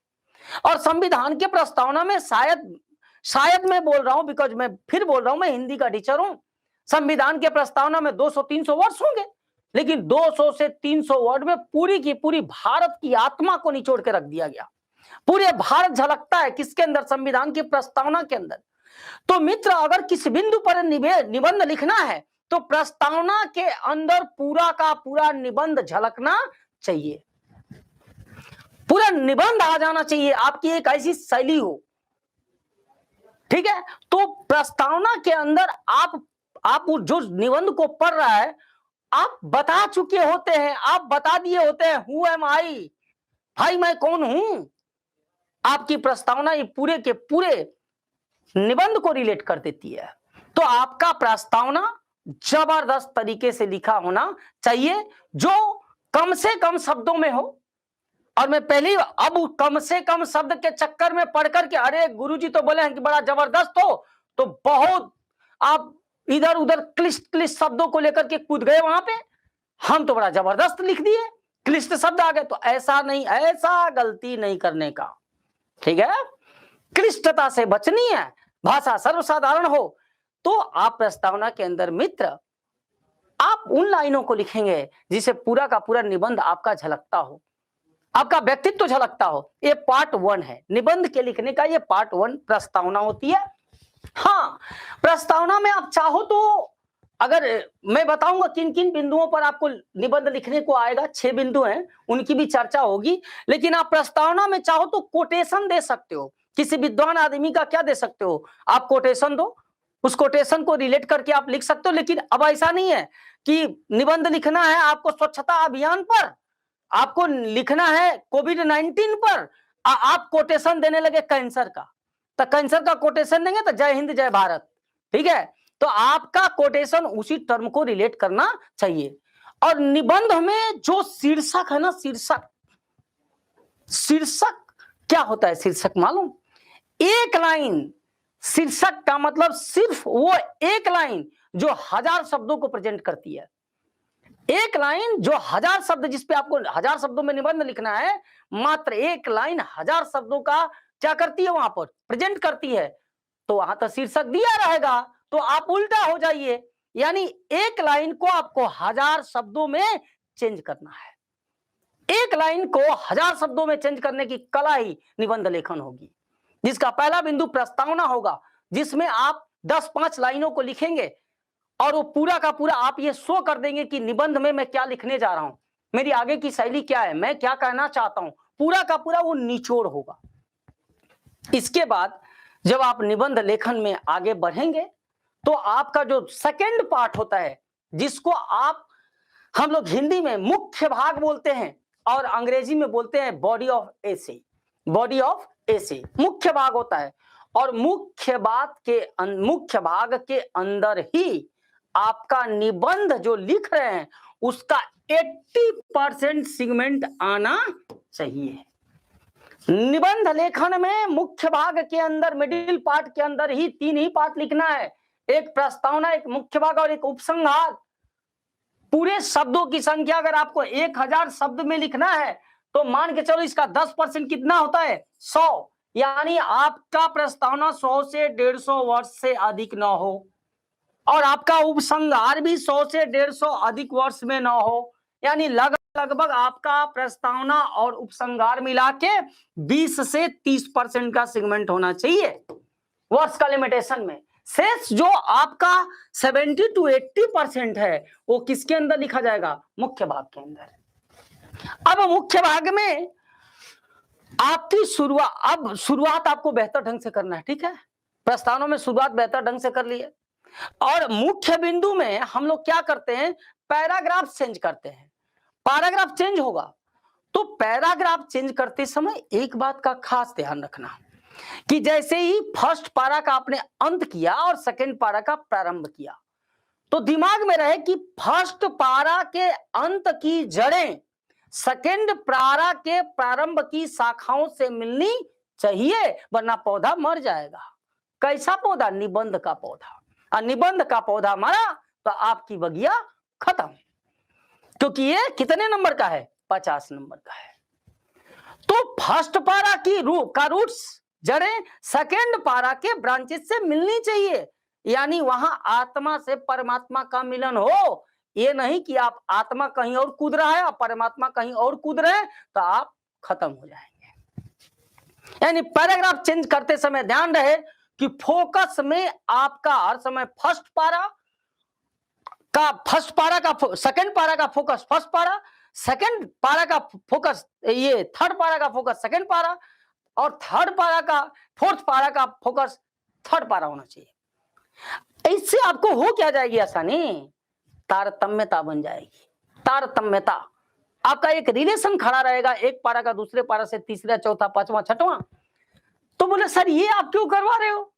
और संविधान के प्रस्तावना में शायद मैं बोल रहा हूं, बिकॉज मैं फिर बोल रहा हूं, मैं हिंदी का टीचर हूं, संविधान के प्रस्तावना में 200-300 वर्ड्स होंगे, लेकिन 200 से 300 वर्ड में पूरी की पूरी भारत की आत्मा को निचोड़ के रख दिया गया। पूरे भारत झलकता है किसके अंदर? संविधान की प्रस्तावना के अंदर। तो मित्र, अगर किस बिंदु पर निबंध लिखना है तो प्रस्तावना के अंदर पूरा का पूरा निबंध झलकना चाहिए, पूरा निबंध आ जाना चाहिए, आपकी एक ऐसी शैली हो। ठीक है, तो प्रस्तावना के अंदर आप जो निबंध को पढ़ रहा है, आप बता चुके होते हैं, आप बता दिए होते हैं हु एम आई, भाई मैं कौन हूं। आपकी प्रस्तावना ये पूरे के पूरे निबंध को रिलेट कर देती है। तो आपका प्रस्तावना जबरदस्त तरीके से लिखा होना चाहिए, जो कम से कम शब्दों में हो। और मैं पहले अब कम से कम शब्द के चक्कर में पढ़ करके, अरे गुरुजी तो बोले हैं कि बड़ा जबरदस्त हो, तो बहुत आप इधर उधर क्लिष्ट शब्दों को लेकर के कूद गए वहां पे, हम तो बड़ा जबरदस्त लिख दिए, क्लिष्ट शब्द आ गए। तो ऐसा नहीं, ऐसा गलती नहीं करने का, ठीक है। क्लिष्टता से बचनी है, भाषा सर्वसाधारण हो। तो आप प्रस्तावना के अंदर मित्र, आप उन लाइनों को लिखेंगे जिसे पूरा का पूरा निबंध आपका झलकता हो, आपका व्यक्तित्व झलकता हो। ये पार्ट 1 है निबंध के लिखने का, ये पार्ट 1 प्रस्तावना होती है। हाँ, प्रस्तावना में आप चाहो तो, अगर मैं बताऊंगा किन किन बिंदुओं पर आपको निबंध लिखने को आएगा, 6 बिंदु हैं, उनकी भी चर्चा होगी। लेकिन आप प्रस्तावना में चाहो तो कोटेशन दे सकते हो, किसी विद्वान आदमी का क्या दे सकते हो, आप कोटेशन दो, उस कोटेशन को रिलेट करके आप लिख सकते हो। लेकिन अब ऐसा नहीं है कि निबंध लिखना है आपको स्वच्छता अभियान पर, आपको लिखना है कोविड-19 पर, आप कोटेशन देने लगे कैंसर का, तो कैंसर का कोटेशन देंगे तो जय हिंद जय भारत, ठीक है। तो आपका कोटेशन उसी टर्म को रिलेट करना चाहिए। और निबंध में जो शीर्षक है ना, शीर्षक क्या होता है? शीर्षक मालूम? एक लाइन, शीर्षक का मतलब सिर्फ वो एक लाइन जो 1000 शब्दों को प्रेजेंट करती है। एक लाइन जो 1000 शब्द, जिसपे आपको 1000 शब्दों में निबंध लिखना है, मात्र एक लाइन 1000 शब्दों का क्या करती है? वहां पर प्रेजेंट करती है। तो वहां तो शीर्षक दिया रहेगा, तो आप उल्टा हो जाइए, यानी एक लाइन को आपको 1000 शब्दों में चेंज करना है। एक लाइन को 1000 शब्दों में चेंज करने की कला ही निबंध लेखन होगी, जिसका पहला बिंदु प्रस्तावना होगा, जिसमें आप 10-5 लाइनों को लिखेंगे और वो पूरा का पूरा आप ये शो कर देंगे कि निबंध में मैं क्या लिखने जा रहा हूं, मेरी आगे की शैली क्या है, मैं क्या कहना चाहता हूं, पूरा का पूरा वो निचोड़ होगा। इसके बाद जब आप निबंध लेखन में आगे बढ़ेंगे तो आपका जो सेकंड पार्ट होता है, जिसको हम लोग हिंदी में मुख्य भाग बोलते हैं और अंग्रेजी में बोलते हैं body of essay, body of essay मुख्य भाग होता है। और मुख्य भाग के अंदर ही आपका निबंध जो लिख रहे हैं उसका 80% सेगमेंट आना चाहिए। निबंध लेखन में मुख्य भाग के अंदर, मिडिल पार्ट के अंदर ही 3 ही पार्ट लिखना है, एक प्रस्तावना, एक मुख्य भाग और एक उपसंहार। पूरे शब्दों की संख्या अगर आपको 1000 शब्द में लिखना है तो मान के चलो इसका 10% कितना होता है? 100, यानी आपका प्रस्तावना 100 से 150 वर्ड से अधिक ना हो, और आपका उपसंहार भी 100 से 150 अधिक वर्ष में ना हो, यानी लगभग आपका प्रस्तावना और उपसंहार मिला के 20 से 30% का सेगमेंट होना चाहिए वर्ष का लिमिटेशन में। शेष जो आपका 70 to 80% है वो किसके अंदर लिखा जाएगा? मुख्य भाग के अंदर। अब मुख्य भाग में आपकी शुरुआत आपको बेहतर ढंग से करना है, ठीक है। प्रस्तावना में शुरुआत बेहतर ढंग से कर लिए, और मुख्य बिंदु में हम लोग क्या करते हैं? पैराग्राफ चेंज करते हैं, पैराग्राफ चेंज होगा। तो पैराग्राफ चेंज करते समय एक बात का खास ध्यान रखना कि जैसे ही फर्स्ट पारा का आपने अंत किया और सेकंड पारा का प्रारंभ किया, तो दिमाग में रहे कि फर्स्ट पारा के अंत की जड़ें सेकंड पारा के प्रारंभ की शाखाओं से मिलनी चाहिए, वरना पौधा मर जाएगा। कैसा पौधा? निबंध का पौधा। और निबंध का पौधा मरा तो आपकी बगिया खत्म, क्योंकि ये कितने नंबर का है? 50 नंबर का है। तो फर्स्ट पारा की रूट्स जड़ें सेकेंड पारा के ब्रांचेस से मिलनी चाहिए, यानी वहां आत्मा से परमात्मा का मिलन हो। ये नहीं कि आप आत्मा कहीं और कूद रहा है और परमात्मा कहीं और कूद रहे हैं, तो आप खत्म हो जाएंगे। यानी पैराग्राफ चेंज करते समय ध्यान रहे कि फोकस में आपका हर समय फर्स्ट पारा का सेकंड पारा का फोकस फर्स्ट पारा, सेकंड पारा का फोकस ये थर्ड पारा का फोकस सेकंड पारा, और थर्ड पारा का फोर्थ पारा का फोकस थर्ड पारा होना चाहिए। इससे आपको हो क्या जाएगी आसानी? तारतम्यता बन जाएगी। तारतम्यता, आपका एक रिलेशन खड़ा रहेगा, एक पारा का दूसरे पारा से, तीसरा, चौथा, पांचवा, छठवां। तो बोले सर ये आप क्यों करवा रहे हो?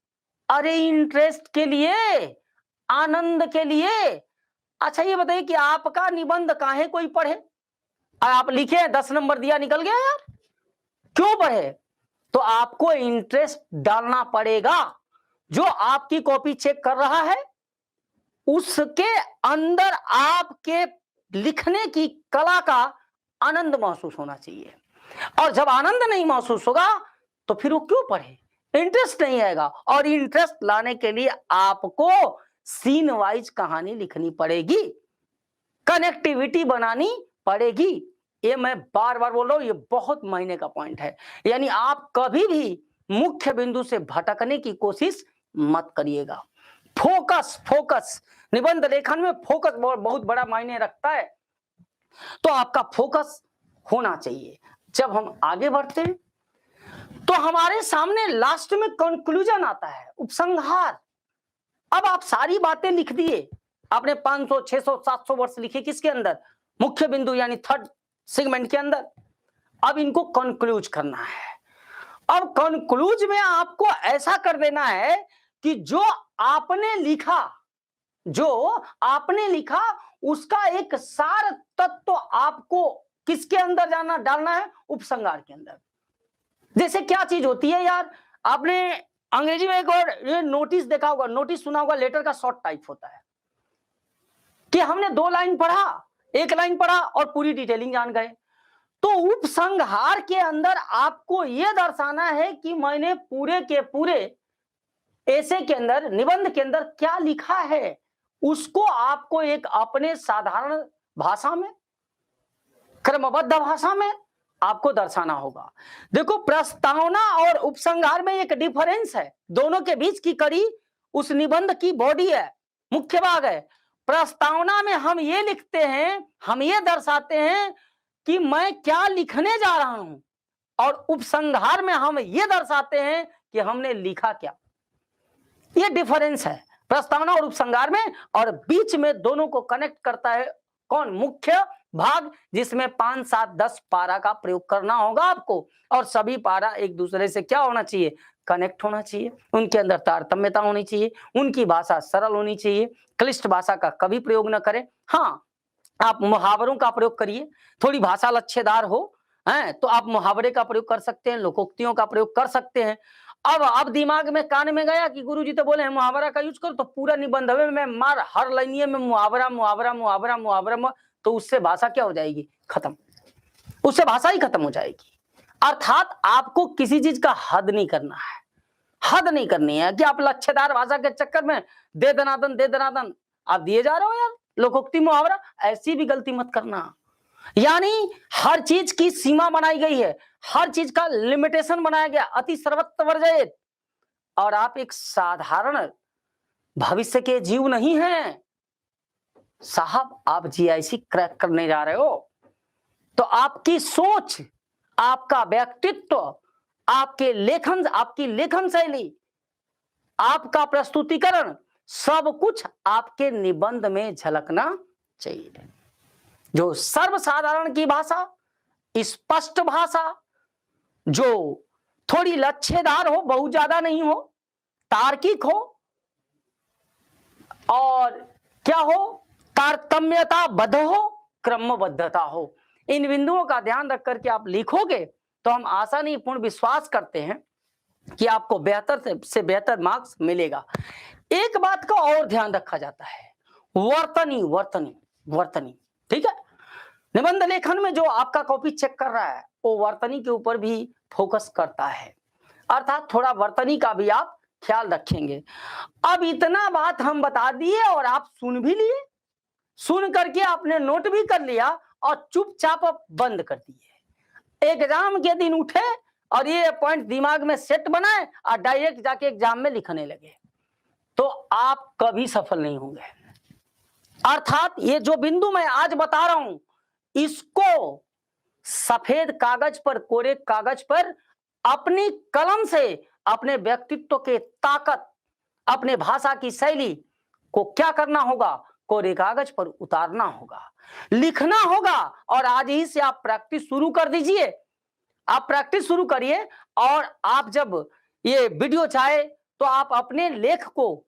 अरे इंटरेस्ट के लिए, आनंद के लिए। अच्छा ये बताइए कि आपका निबंध काहे कोई पढ़े? आप लिखे 10 नंबर दिया, निकल गया यार, क्यों पढ़े? तो आपको इंटरेस्ट डालना पड़ेगा। जो आपकी कॉपी चेक कर रहा है उसके अंदर आपके लिखने की कला का आनंद महसूस होना चाहिए, और जब आनंद नहीं महसूस होगा तो फिर वो क्यों पढ़े? इंटरेस्ट नहीं आएगा। और इंटरेस्ट लाने के लिए आपको सीन वाइज कहानी लिखनी पड़ेगी, कनेक्टिविटी बनानी पड़ेगी। ये मैं बार बार बोल रहा हूं, ये बहुत मायने का पॉइंट है। यानी आप कभी भी मुख्य बिंदु से भटकने की कोशिश मत करिएगा। फोकस, फोकस निबंध लेखन में फोकस बहुत बड़ा मायने रखता है, तो आपका फोकस होना चाहिए। जब हम आगे बढ़ते हैं तो हमारे सामने लास्ट में कंक्लूजन आता है, उपसंहार। अब आप सारी बातें लिख दिए, आपने 500, 600, 700 वर्ड्स लिखे किसके अंदर? मुख्य बिंदु यानी थर्ड सेगमेंट के अंदर। अब इनको कंक्लूज करना है। अब कंक्लूज में आपको ऐसा कर देना है कि जो आपने लिखा उसका एक सार तत्व आपको किसके अंदर डालना है? उपसंहार के अंदर। जैसे क्या चीज होती है यार, आपने अंग्रेजी में एक और ये नोटिस देखा होगा, नोटिस सुना होगा, लेटर का शॉर्ट टाइप होता है कि हमने 2 लाइन पढ़ा, 1 लाइन पढ़ा और पूरी डिटेलिंग जान गए। तो उपसंहार के अंदर आपको यह दर्शाना है कि मैंने पूरे के पूरे ऐसे के अंदर, निबंध के अंदर क्या लिखा है, उसको आपको एक अपने साधारण भाषा में, क्रमबद्ध भाषा में आपको दर्शाना होगा। देखो प्रस्तावना और उपसंहार में एक डिफरेंस है, दोनों के बीच की कड़ी उस निबंध की बॉडी है, मुख्य भाग है। प्रस्तावना में हम ये लिखते हैं, हम ये दर्शाते हैं कि मैं क्या लिखने जा रहा हूं, और उपसंहार में हम ये दर्शाते हैं कि हमने लिखा क्या। ये डिफरेंस है प्रस्तावना और उपसंहार में, और बीच में दोनों को कनेक्ट करता है कौन? मुख्य भाग, जिसमें 5, 7, 10 पारा का प्रयोग करना होगा आपको, और सभी पारा एक दूसरे से क्या होना चाहिए? कनेक्ट होना चाहिए, उनके अंदर तारतम्यता होनी चाहिए, उनकी भाषा सरल होनी चाहिए, क्लिष्ट भाषा का कभी प्रयोग न करें। हाँ, आप मुहावरों का प्रयोग करिए, थोड़ी भाषा लच्छेदार हो हैं तो आप मुहावरे का प्रयोग कर सकते हैं, लोकोक्तियों का प्रयोग कर सकते हैं। अब दिमाग में, कान में गया कि गुरुजी तो बोले हैं मुहावरा का यूज करो, तो पूरा निबंध में मार हर लाइनिये में मुहावरा मुहावरा मुहावरा मुहावरा, तो उससे भाषा क्या हो जाएगी? खत्म, उससे भाषा ही खत्म हो जाएगी। अर्थात आपको किसी चीज का हद नहीं करना है, हद नहीं करनी है कि आप लच्छेदार भाषा के चक्कर में दे दनादन आप दिए जा रहे हो यार, लोकोक्ति मुहावरा, ऐसी भी गलती मत करना। यानी हर चीज की सीमा बनाई गई है, हर चीज का लिमिटेशन बनाया गया, अति सर्वत्र वर्जयेत। और आप एक साधारण भविष्य के जीव नहीं हैं साहब, आप जीआईसी क्रैक करने जा रहे हो। तो आपकी सोच, आपका व्यक्तित्व, आपके लेखन, आपकी लेखन शैली, आपका प्रस्तुतिकरण, सब कुछ आपके निबंध में झलकना चाहिए। जो सर्वसाधारण की भाषा, स्पष्ट भाषा, जो थोड़ी लच्छेदार हो, बहुत ज्यादा नहीं हो, तार्किक हो, और क्या हो? तारतम्यता बद्ध हो, क्रमबद्धता हो। इन बिंदुओं का ध्यान रख करके आप लिखोगे तो हम आसानी पूर्ण विश्वास करते हैं कि आपको बेहतर से बेहतर मार्क्स मिलेगा। एक बात का और ध्यान रखा जाता है, वर्तनी वर्तनी वर्तनी, ठीक है। निबंध लेखन में जो आपका कॉपी चेक कर रहा है वो वर्तनी के ऊपर भी फोकस करता है, अर्थात थोड़ा वर्तनी का भी आप ख्याल रखेंगे। अब इतना बात हम बता दिए और आप सुन भी लिए, सुन करके आपने नोट भी कर लिया और चुपचाप आप बंद कर दिए। एग्जाम के दिन उठे और ये पॉइंट दिमाग में सेट बनाए और डायरेक्ट जाके एग्जाम में लिखने लगे, तो आप कभी सफल नहीं होंगे। अर्थात ये जो बिंदु मैं आज बता रहा हूं, इसको सफेद कागज पर, कोरे कागज पर अपनी कलम से अपने व्यक्तित्व के ताकत, अपने भाषा की शैली को क्या करना होगा, कोरे कागज पर उतारना होगा, लिखना होगा। और आज ही से आप प्रैक्टिस शुरू कर दीजिए, आप प्रैक्टिस शुरू करिए। और आप जब ये वीडियो चाहे तो आप अपने लेख को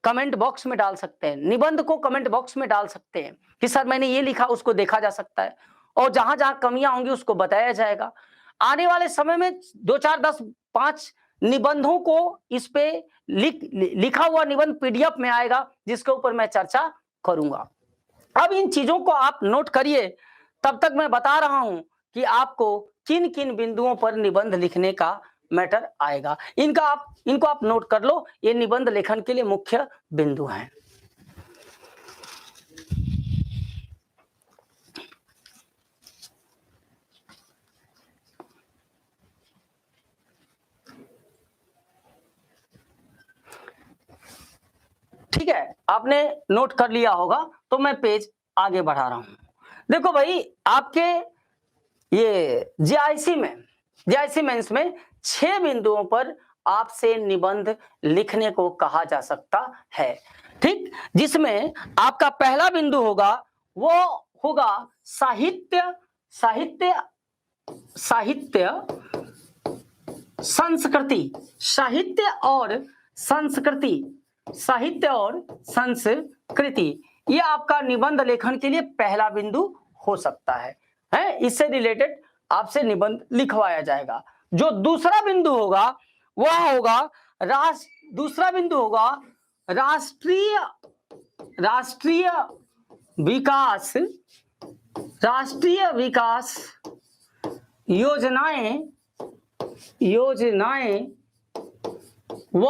कमेंट बॉक्स में डाल सकते हैं, निबंध को कमेंट बॉक्स में डाल सकते हैं कि सर मैंने ये लिखा, उसको देखा जा सकता है और जहां जहां कमियां होंगी उसको बताया जाएगा। आने वाले समय में 2 4 10 5 निबंधों को इस पे लिखा हुआ निबंध पीडीएफ में आएगा, जिसके ऊपर मैं चर्चा करूंगा। अब इन चीजों को आप नोट करिए, तब तक मैं बता रहा हूं कि आपको किन किन बिंदुओं पर निबंध लिखने का मैटर आएगा। इनको आप नोट कर लो, ये निबंध लेखन के लिए मुख्य बिंदु हैं। ठीक है, आपने नोट कर लिया होगा तो मैं पेज आगे बढ़ा रहा हूं। देखो भाई, आपके ये जीआईसी मेंस में 6 बिंदुओं पर आपसे निबंध लिखने को कहा जा सकता है, ठीक। जिसमें आपका पहला बिंदु होगा वो होगा साहित्य संस्कृति, साहित्य और संस्कृति। ये आपका निबंध लेखन के लिए पहला बिंदु हो सकता है, इससे रिलेटेड आपसे निबंध लिखवाया जाएगा। जो दूसरा बिंदु होगा वह होगा राष्ट्रीय विकास योजनाएं व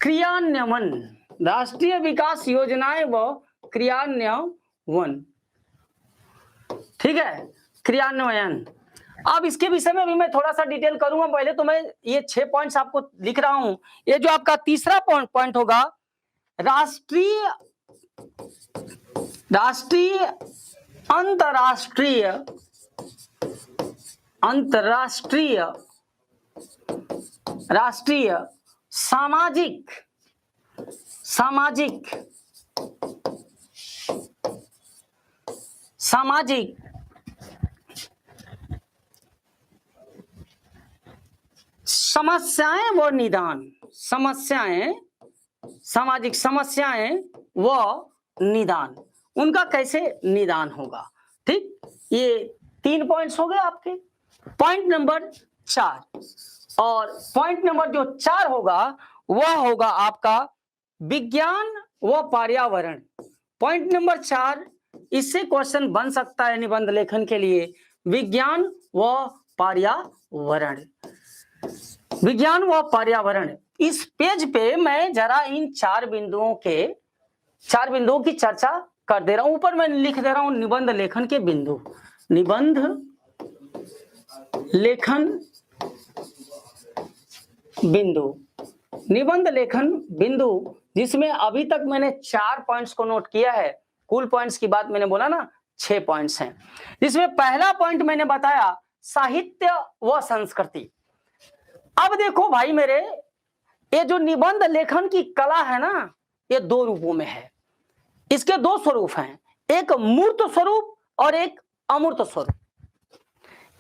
क्रियान्वयन, राष्ट्रीय विकास योजनाएं व क्रियान्वयन, ठीक है, क्रियान्वयन। अब इसके विषय में भी मैं थोड़ा सा डिटेल करूंगा, पहले तो मैं ये 6 पॉइंट्स आपको लिख रहा हूं। ये जो आपका तीसरा पॉइंट होगा, राष्ट्रीय अंतरराष्ट्रीय सामाजिक समस्याएं व निदान, सामाजिक समस्याएं व निदान, उनका कैसे निदान होगा, ठीक। ये 3 पॉइंट्स हो गए आपके। पॉइंट नंबर 4, और पॉइंट नंबर जो 4 होगा वह होगा आपका विज्ञान व पर्यावरण। पॉइंट नंबर 4, इससे क्वेश्चन बन सकता है निबंध लेखन के लिए, विज्ञान व पर्यावरण। विज्ञान व पर्यावरण, इस पेज पे मैं जरा इन 4 बिंदुओं की चर्चा कर दे रहा हूं। ऊपर मैं लिख दे रहा हूं निबंध लेखन के बिंदु, निबंध लेखन बिंदु, जिसमें अभी तक मैंने 4 पॉइंट्स को नोट किया है। कुल पॉइंट्स की बात मैंने बोला ना, 6 पॉइंट्स हैं। जिसमें पहला पॉइंट मैंने बताया साहित्य व संस्कृति। अब देखो भाई मेरे, ये जो निबंध लेखन की कला है ना, ये 2 रूपों में है। इसके 2 स्वरूप हैं, एक मूर्त स्वरूप और एक अमूर्त स्वरूप।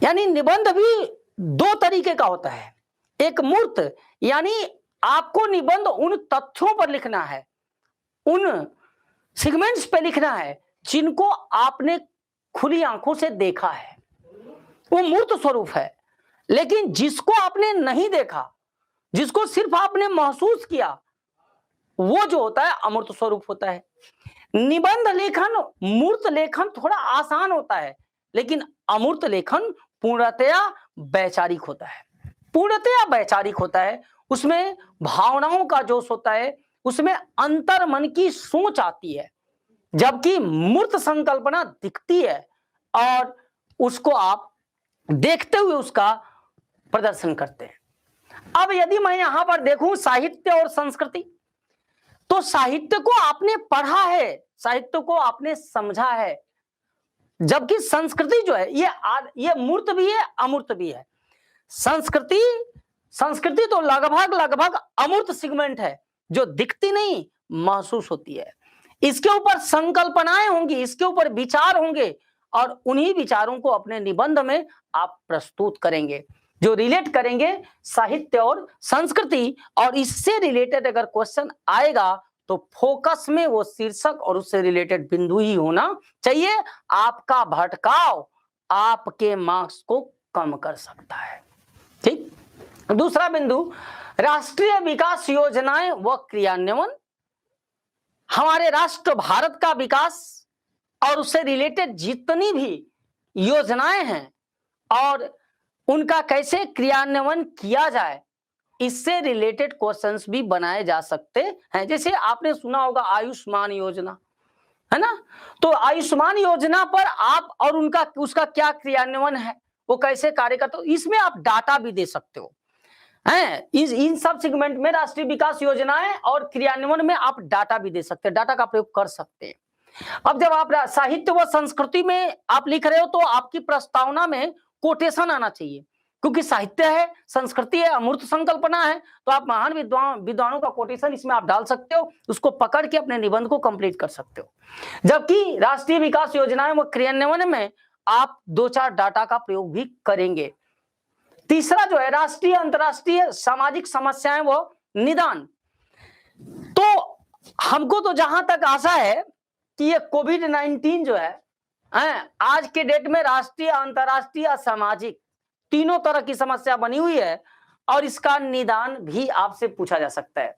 यानी निबंध भी 2 तरीके का होता है। एक मूर्त, यानी आपको निबंध उन तथ्यों पर लिखना है, उन सेगमेंट्स पे लिखना है जिनको आपने खुली आंखों से देखा है, वो मूर्त स्वरूप है। लेकिन जिसको आपने नहीं देखा, जिसको सिर्फ आपने महसूस किया, वो जो होता है अमूर्त स्वरूप होता है। निबंध लेखन, मूर्त लेखन थोड़ा आसान होता है, लेकिन अमूर्त लेखन पूर्णतया वैचारिक होता है, पूर्णतया वैचारिक होता है। उसमें भावनाओं का जोश होता है, उसमें अंतर मन की सोच आती है, जबकि मूर्त संकल्पना दिखती है और उसको आप देखते हुए उसका प्रदर्शन करते हैं। अब यदि मैं यहां पर देखूं साहित्य और संस्कृति, तो साहित्य को आपने पढ़ा है, साहित्य को आपने समझा है, जबकि संस्कृति जो है ये मूर्त भी है, अमूर्त भी है। संस्कृति संस्कृति तो लगभग अमूर्त सेगमेंट है, जो दिखती नहीं, महसूस होती है। इसके ऊपर संकल्पनाएं होंगी, इसके ऊपर विचार होंगे, और उन्हीं विचारों को अपने निबंध में आप प्रस्तुत करेंगे, जो रिलेट करेंगे साहित्य और संस्कृति। और इससे रिलेटेड अगर क्वेश्चन आएगा तो फोकस में वो शीर्षक और उससे रिलेटेड बिंदु ही होना चाहिए। आपका भटकाव आपके मार्क्स को कम कर सकता है। ठीक। दूसरा बिंदु, राष्ट्रीय विकास योजनाएं व क्रियान्वयन। हमारे राष्ट्र भारत का विकास और उससे रिलेटेड जितनी भी योजनाएं हैं और उनका कैसे क्रियान्वयन किया जाए, इससे रिलेटेड क्वेश्चंस भी बनाए जा सकते हैं। जैसे आपने सुना होगा आयुष्मान योजना, है ना, तो आयुष्मान योजना पर आप और उनका उसका क्या क्रियान्वयन है, वो कैसे कार्य करता है, इसमें आप डाटा भी दे सकते हो। हैं इन सब सेगमेंट में राष्ट्रीय विकास योजनाएं और क्रियान्वयन में आप डाटा भी दे सकते हैं, डाटा का प्रयोग कर सकते हैं। अब जब आप साहित्य व संस्कृति में आप लिख रहे हो तो आपकी प्रस्तावना में कोटेशन आना चाहिए, क्योंकि साहित्य है, संस्कृति है, अमूर्त संकल्पना है, तो आप महान विद्वानों का कोटेशन इसमें आप डाल सकते हो, उसको पकड़ के अपने निबंध को कंप्लीट कर सकते हो। जबकि राष्ट्रीय विकास योजनाएं व क्रियान्वयन में आप 2-4 डाटा का प्रयोग भी करेंगे। तीसरा जो है राष्ट्रीय अंतरराष्ट्रीय सामाजिक समस्याएं व निदान। तो हमको तो जहां तक आशा है कि ये कोविड-19 जो है आज के डेट में राष्ट्रीय, अंतरराष्ट्रीय, सामाजिक तीनों तरह की समस्या बनी हुई है, और इसका निदान भी आपसे पूछा जा सकता है।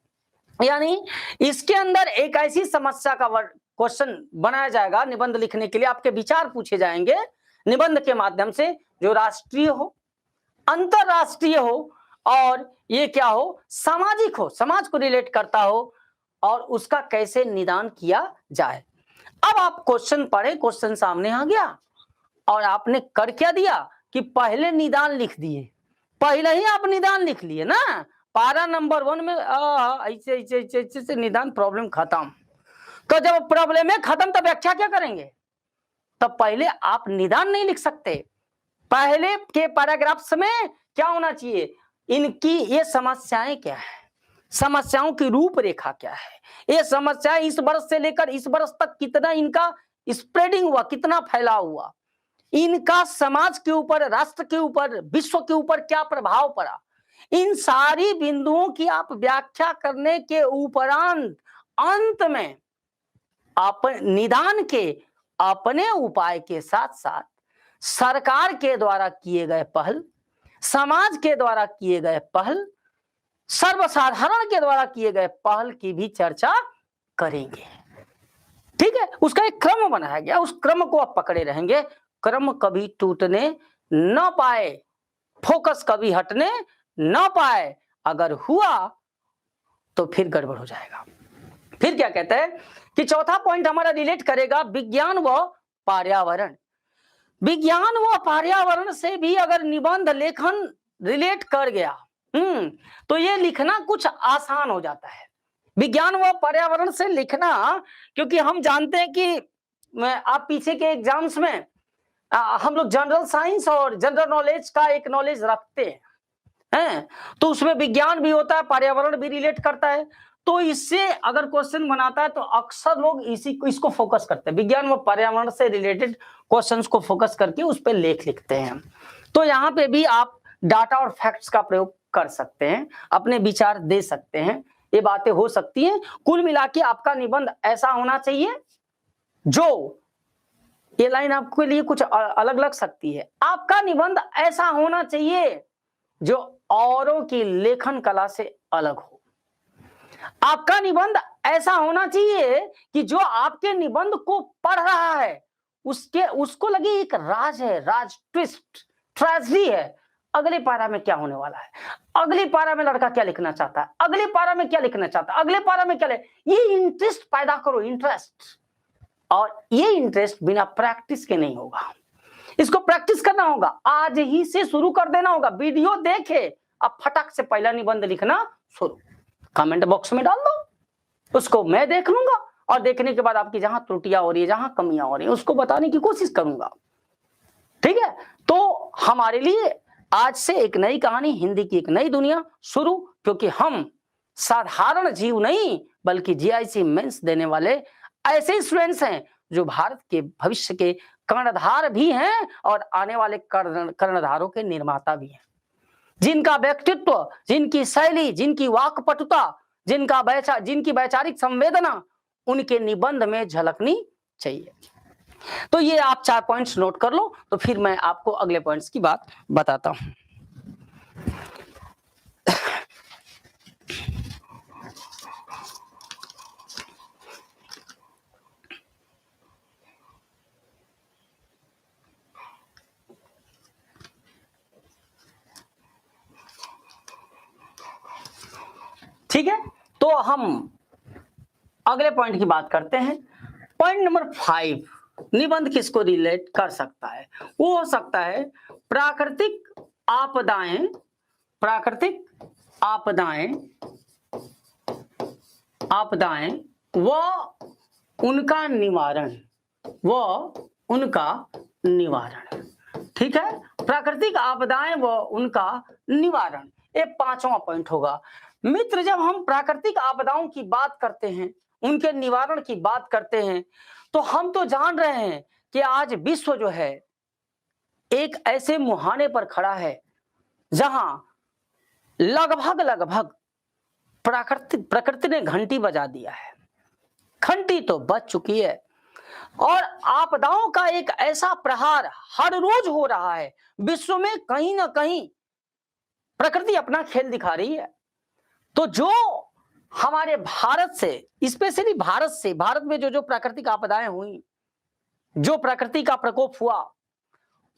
यानी इसके अंदर एक ऐसी समस्या का क्वेश्चन बनाया जाएगा निबंध लिखने के लिए, आपके विचार पूछे जाएंगे निबंध के माध्यम से, जो राष्ट्रीय हो, अंतरराष्ट्रीय हो, और ये क्या हो, सामाजिक हो, समाज को रिलेट करता हो, और उसका कैसे निदान किया जाए। अब आप क्वेश्चन पढ़े, क्वेश्चन सामने आ गया, और आपने कर क्या दिया कि पहले निदान लिख दिए, पहले ही आप निदान लिख लिए ना, पारा नंबर 1 में ऐसे ऐसे ऐसे ऐसे निदान, प्रॉब्लम खत्म। तो जब प्रॉब्लम है खत्म तब व्याख्या क्या करेंगे, तब पहले आप निदान नहीं लिख सकते। पहले के पैराग्राफ्स में क्या होना चाहिए, इनकी ये समस्याएं क्या है, समस्याओं की रूपरेखा क्या है, ये समस्या इस वर्ष से लेकर इस वर्ष तक कितना इनका स्प्रेडिंग हुआ, कितना फैलाव हुआ, इनका समाज के ऊपर, राष्ट्र के ऊपर, विश्व के ऊपर क्या प्रभाव पड़ा, इन सारी बिंदुओं की आप व्याख्या करने के उपरांत अंत में आप निदान के अपने उपाय के साथ साथ सरकार के द्वारा किए गए पहल, समाज के द्वारा किए गए पहल, सर्वसाधारण के द्वारा किए गए पहल की भी चर्चा करेंगे। ठीक है, उसका एक क्रम बनाया गया, उस क्रम को आप पकड़े रहेंगे, क्रम कभी टूटने न पाए, फोकस कभी हटने न पाए, अगर हुआ तो फिर गड़बड़ हो जाएगा। फिर क्या कहते हैं कि चौथा पॉइंट हमारा रिलेट करेगा विज्ञान व पर्यावरण। विज्ञान व पर्यावरण से भी अगर निबंध लेखन रिलेट कर गया तो ये लिखना कुछ आसान हो जाता है, विज्ञान व पर्यावरण से लिखना, क्योंकि हम जानते हैं कि आप पीछे के एग्जाम्स में हम लोग जनरल साइंस और जनरल नॉलेज का एक नॉलेज रखते हैं, तो उसमें विज्ञान भी होता है, पर्यावरण भी रिलेट करता है, तो इससे अगर क्वेश्चन बनाता है तो अक्सर लोग इसको फोकस करते हैं, विज्ञान व पर्यावरण से रिलेटेड क्वेश्चंस को फोकस करके उस पर लेख लिखते हैं। तो यहाँ पे भी आप डाटा और फैक्ट्स का प्रयोग कर सकते हैं, अपने विचार दे सकते हैं, ये बातें हो सकती हैं। कुल मिला के आपका निबंध ऐसा होना चाहिए, जो ये लाइन आपके लिए कुछ अलग लग सकती है, आपका निबंध ऐसा होना चाहिए जो औरों की लेखन कला से अलग हो। आपका निबंध ऐसा होना चाहिए कि जो आपके निबंध को पढ़ रहा है उसको लगे एक राज है, राज, ट्विस्ट, ट्रेजेडी है। अगले पारा में क्या होने वाला है, अगले पारा में लड़का क्या लिखना चाहता है, अगले पारा में क्या लिखना चाहता है, अगले पारा में क्या ये इंटरेस्ट पैदा करो, इंटरेस्ट। और ये इंटरेस्ट बिना प्रैक्टिस के नहीं होगा, इसको प्रैक्टिस करना होगा, आज ही से शुरू कर देना होगा। वीडियो देखे अब फटक से पहला निबंध लिखना शुरू, कमेंट बॉक्स में डाल दो, उसको मैं देख लूंगा और देखने के बाद आपकी जहां त्रुटियां हो रही है, जहां कमियां हो रही है, उसको बताने की कोशिश करूंगा। ठीक है, तो हमारे लिए आज से एक नई कहानी, हिंदी की एक नई दुनिया शुरू, क्योंकि हम साधारण जीव नहीं बल्कि जीआईसी मेंस देने वाले ऐसे स्टूडेंट्स हैं जो भारत के भविष्य के कर्णधार भी हैं और आने वाले कर्णधारों के निर्माता भी हैं, जिनका व्यक्तित्व, जिनकी शैली, जिनकी वाक्पटुता, जिनकी वैचारिक संवेदना उनके निबंध में झलकनी चाहिए। तो ये आप 4 पॉइंट्स नोट कर लो, तो फिर मैं आपको अगले पॉइंट्स की बात बताता हूं। ठीक है, तो हम अगले पॉइंट की बात करते हैं। पॉइंट नंबर 5, निबंध किसको रिलेट कर सकता है? वो हो सकता है प्राकृतिक आपदाएं, प्राकृतिक आपदाएं, आपदाएं व उनका निवारण, व उनका निवारण। ठीक है, प्राकृतिक आपदाएं व उनका निवारण, ये 5वां पॉइंट होगा। मित्र, जब हम प्राकृतिक आपदाओं की बात करते हैं, उनके निवारण की बात करते हैं, तो हम तो जान रहे हैं कि आज विश्व जो है एक ऐसे मुहाने पर खड़ा है जहां लगभग प्रकृति ने घंटी बजा दिया है, घंटी तो बज चुकी है, और आपदाओं का एक ऐसा प्रहार हर रोज हो रहा है विश्व में, कहीं ना कहीं प्रकृति अपना खेल दिखा रही है। तो जो हमारे भारत से, स्पेशली भारत में जो प्राकृतिक आपदाएं हुई, जो प्रकृति का प्रकोप हुआ,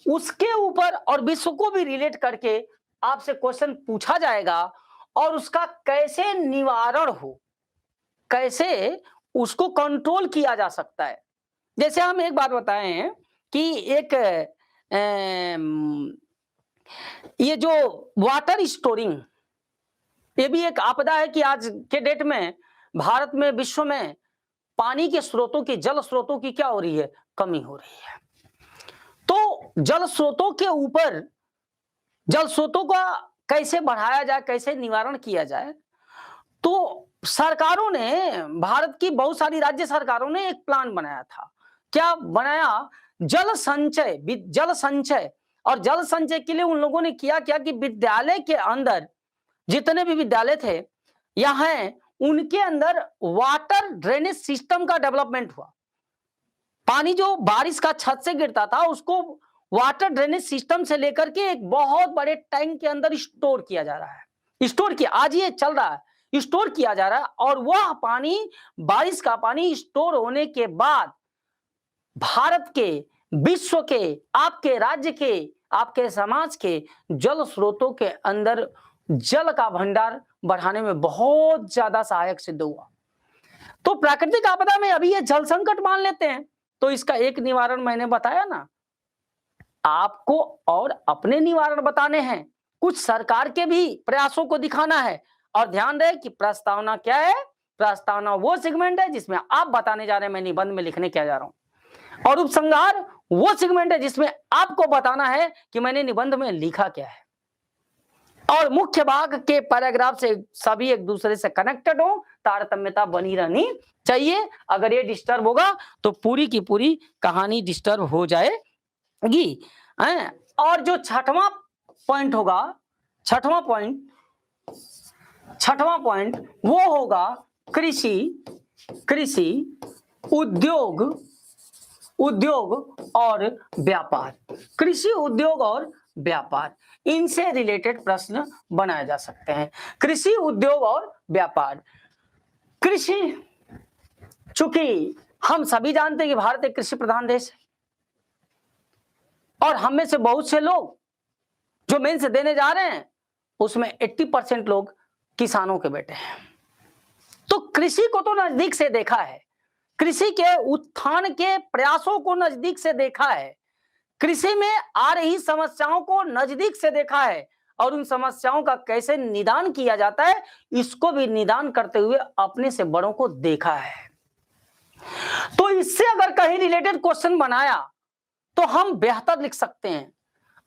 उसके ऊपर और विश्व को भी रिलेट करके आपसे क्वेश्चन पूछा जाएगा और उसका कैसे निवारण हो, कैसे उसको कंट्रोल किया जा सकता है। जैसे हम एक बात बताए हैं कि एक ये जो वाटर स्टोरिंग, ये भी एक आपदा है कि आज के डेट में भारत में, विश्व में पानी के स्रोतों की, जल स्रोतों की क्या हो रही है? कमी हो रही है। तो जल स्रोतों के ऊपर, जल स्रोतों का कैसे बढ़ाया जाए, कैसे निवारण किया जाए, तो सरकारों ने, भारत की बहुत सारी राज्य सरकारों ने एक प्लान बनाया था। क्या बनाया? जल संचय, जल संचय। और जल संचय के लिए उन लोगों ने किया क्या कि विद्यालय के अंदर जितने भी विद्यालय थे यहाँ, उनके अंदर वाटर ड्रेनेज सिस्टम का डेवलपमेंट हुआ। पानी जो बारिश का छत से गिरता था उसको वाटर ड्रेनेज सिस्टम से लेकर के एक बहुत बड़े टैंक के अंदर स्टोर किया जा रहा है, स्टोर किया, आज ये चल रहा है, स्टोर किया जा रहा है। और वह पानी, बारिश का पानी स्टोर होने के बाद भारत के, विश्व के, आपके राज्य के, आपके समाज के जल स्रोतों के अंदर जल का भंडार बढ़ाने में बहुत ज्यादा सहायक सिद्ध हुआ। तो प्राकृतिक आपदा में अभी ये जल संकट मान लेते हैं, तो इसका एक निवारण मैंने बताया ना, आपको और अपने निवारण बताने हैं, कुछ सरकार के भी प्रयासों को दिखाना है। और ध्यान रहे कि प्रस्तावना क्या है? प्रस्तावना वो सेगमेंट है जिसमें आप बताने जा रहे हैं मैं निबंध में लिखने क्या जा रहा हूं, और उपसंहार वो सेगमेंट है जिसमें आपको बताना है कि मैंने निबंध में लिखा क्या है। और मुख्य भाग के पैराग्राफ से सभी एक दूसरे से कनेक्टेड हो, तारतम्यता बनी रहनी चाहिए। अगर ये डिस्टर्ब होगा तो पूरी की पूरी कहानी डिस्टर्ब हो जाएगी। और जो 6वां पॉइंट होगा, 6वां पॉइंट वो होगा कृषि, उद्योग और व्यापार। कृषि, उद्योग और व्यापार, इनसे रिलेटेड प्रश्न बनाए जा सकते हैं। कृषि, उद्योग और व्यापार। कृषि, चूंकि हम सभी जानते हैं कि भारत एक कृषि प्रधान देश है और हम में से बहुत से लोग जो मेंस देने जा रहे हैं उसमें 80% लोग किसानों के बेटे हैं। तो कृषि को तो नजदीक से देखा है, कृषि के उत्थान के प्रयासों को नजदीक से देखा है, कृषि में आ रही समस्याओं को नजदीक से देखा है और उन समस्याओं का कैसे निदान किया जाता है इसको भी निदान करते हुए अपने से बड़ों को देखा है। तो इससे अगर कहीं रिलेटेड क्वेश्चन बनाया तो हम बेहतर लिख सकते हैं।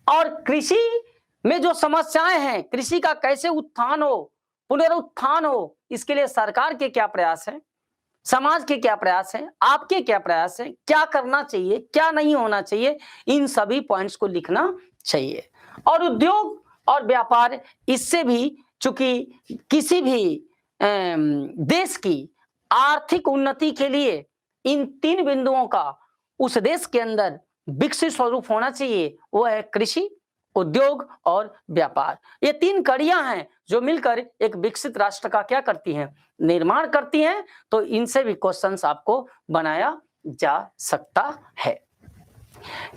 और कृषि में जो समस्याएं हैं, कृषि का कैसे उत्थान हो, पुनरुत्थान हो, इसके लिए सरकार के क्या प्रयास हैं, समाज के क्या प्रयास हैं, आपके क्या प्रयास हैं, क्या करना चाहिए, क्या नहीं होना चाहिए, इन सभी पॉइंट्स को लिखना चाहिए। और उद्योग और व्यापार, इससे भी चूंकि किसी भी देश की आर्थिक उन्नति के लिए इन 3 बिंदुओं का उस देश के अंदर विकसित स्वरूप होना चाहिए, वो है कृषि, उद्योग और व्यापार। ये 3 कड़ियां हैं जो मिलकर एक विकसित राष्ट्र का क्या करती हैं, निर्माण करती हैं। तो इनसे भी क्वेश्चंस आपको बनाया जा सकता है।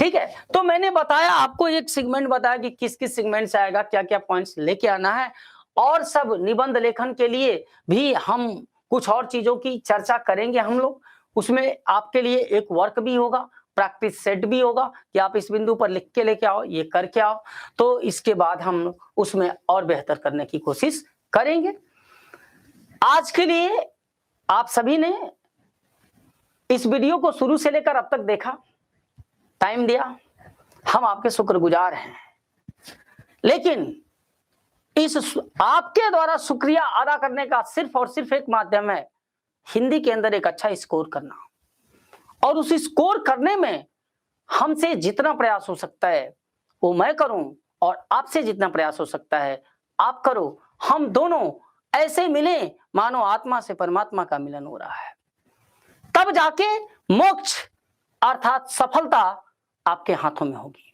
ठीक है, तो मैंने बताया आपको एक सेगमेंट बताया कि किस किस सेगमेंट से आएगा, क्या क्या पॉइंट्स लेके आना है। और सब निबंध लेखन के लिए भी हम कुछ और चीजों की चर्चा करेंगे हम लोग। उसमें आपके लिए एक वर्क भी होगा, प्रैक्टिस सेट भी होगा कि आप इस बिंदु पर लिख के लेके आओ, ये करके आओ। तो इसके बाद हम उसमें और बेहतर करने की कोशिश करेंगे। आज के लिए आप सभी ने इस वीडियो को शुरू से लेकर अब तक देखा, टाइम दिया, हम आपके शुक्रगुजार हैं। लेकिन इस आपके द्वारा शुक्रिया अदा करने का सिर्फ और सिर्फ एक माध्यम है, हिंदी के अंदर एक अच्छा स्कोर करना। और उस स्कोर करने में हमसे जितना प्रयास हो सकता है वो मैं करूं और आपसे जितना प्रयास हो सकता है आप करो। हम दोनों ऐसे मिले मानो आत्मा से परमात्मा का मिलन हो रहा है, तब जाके मोक्ष अर्थात सफलता आपके हाथों में होगी,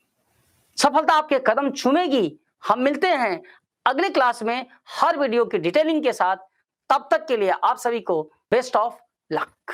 सफलता आपके कदम चूमेगी। हम मिलते हैं अगले क्लास में हर वीडियो की डिटेलिंग के साथ। तब तक के लिए आप सभी को बेस्ट ऑफ लक।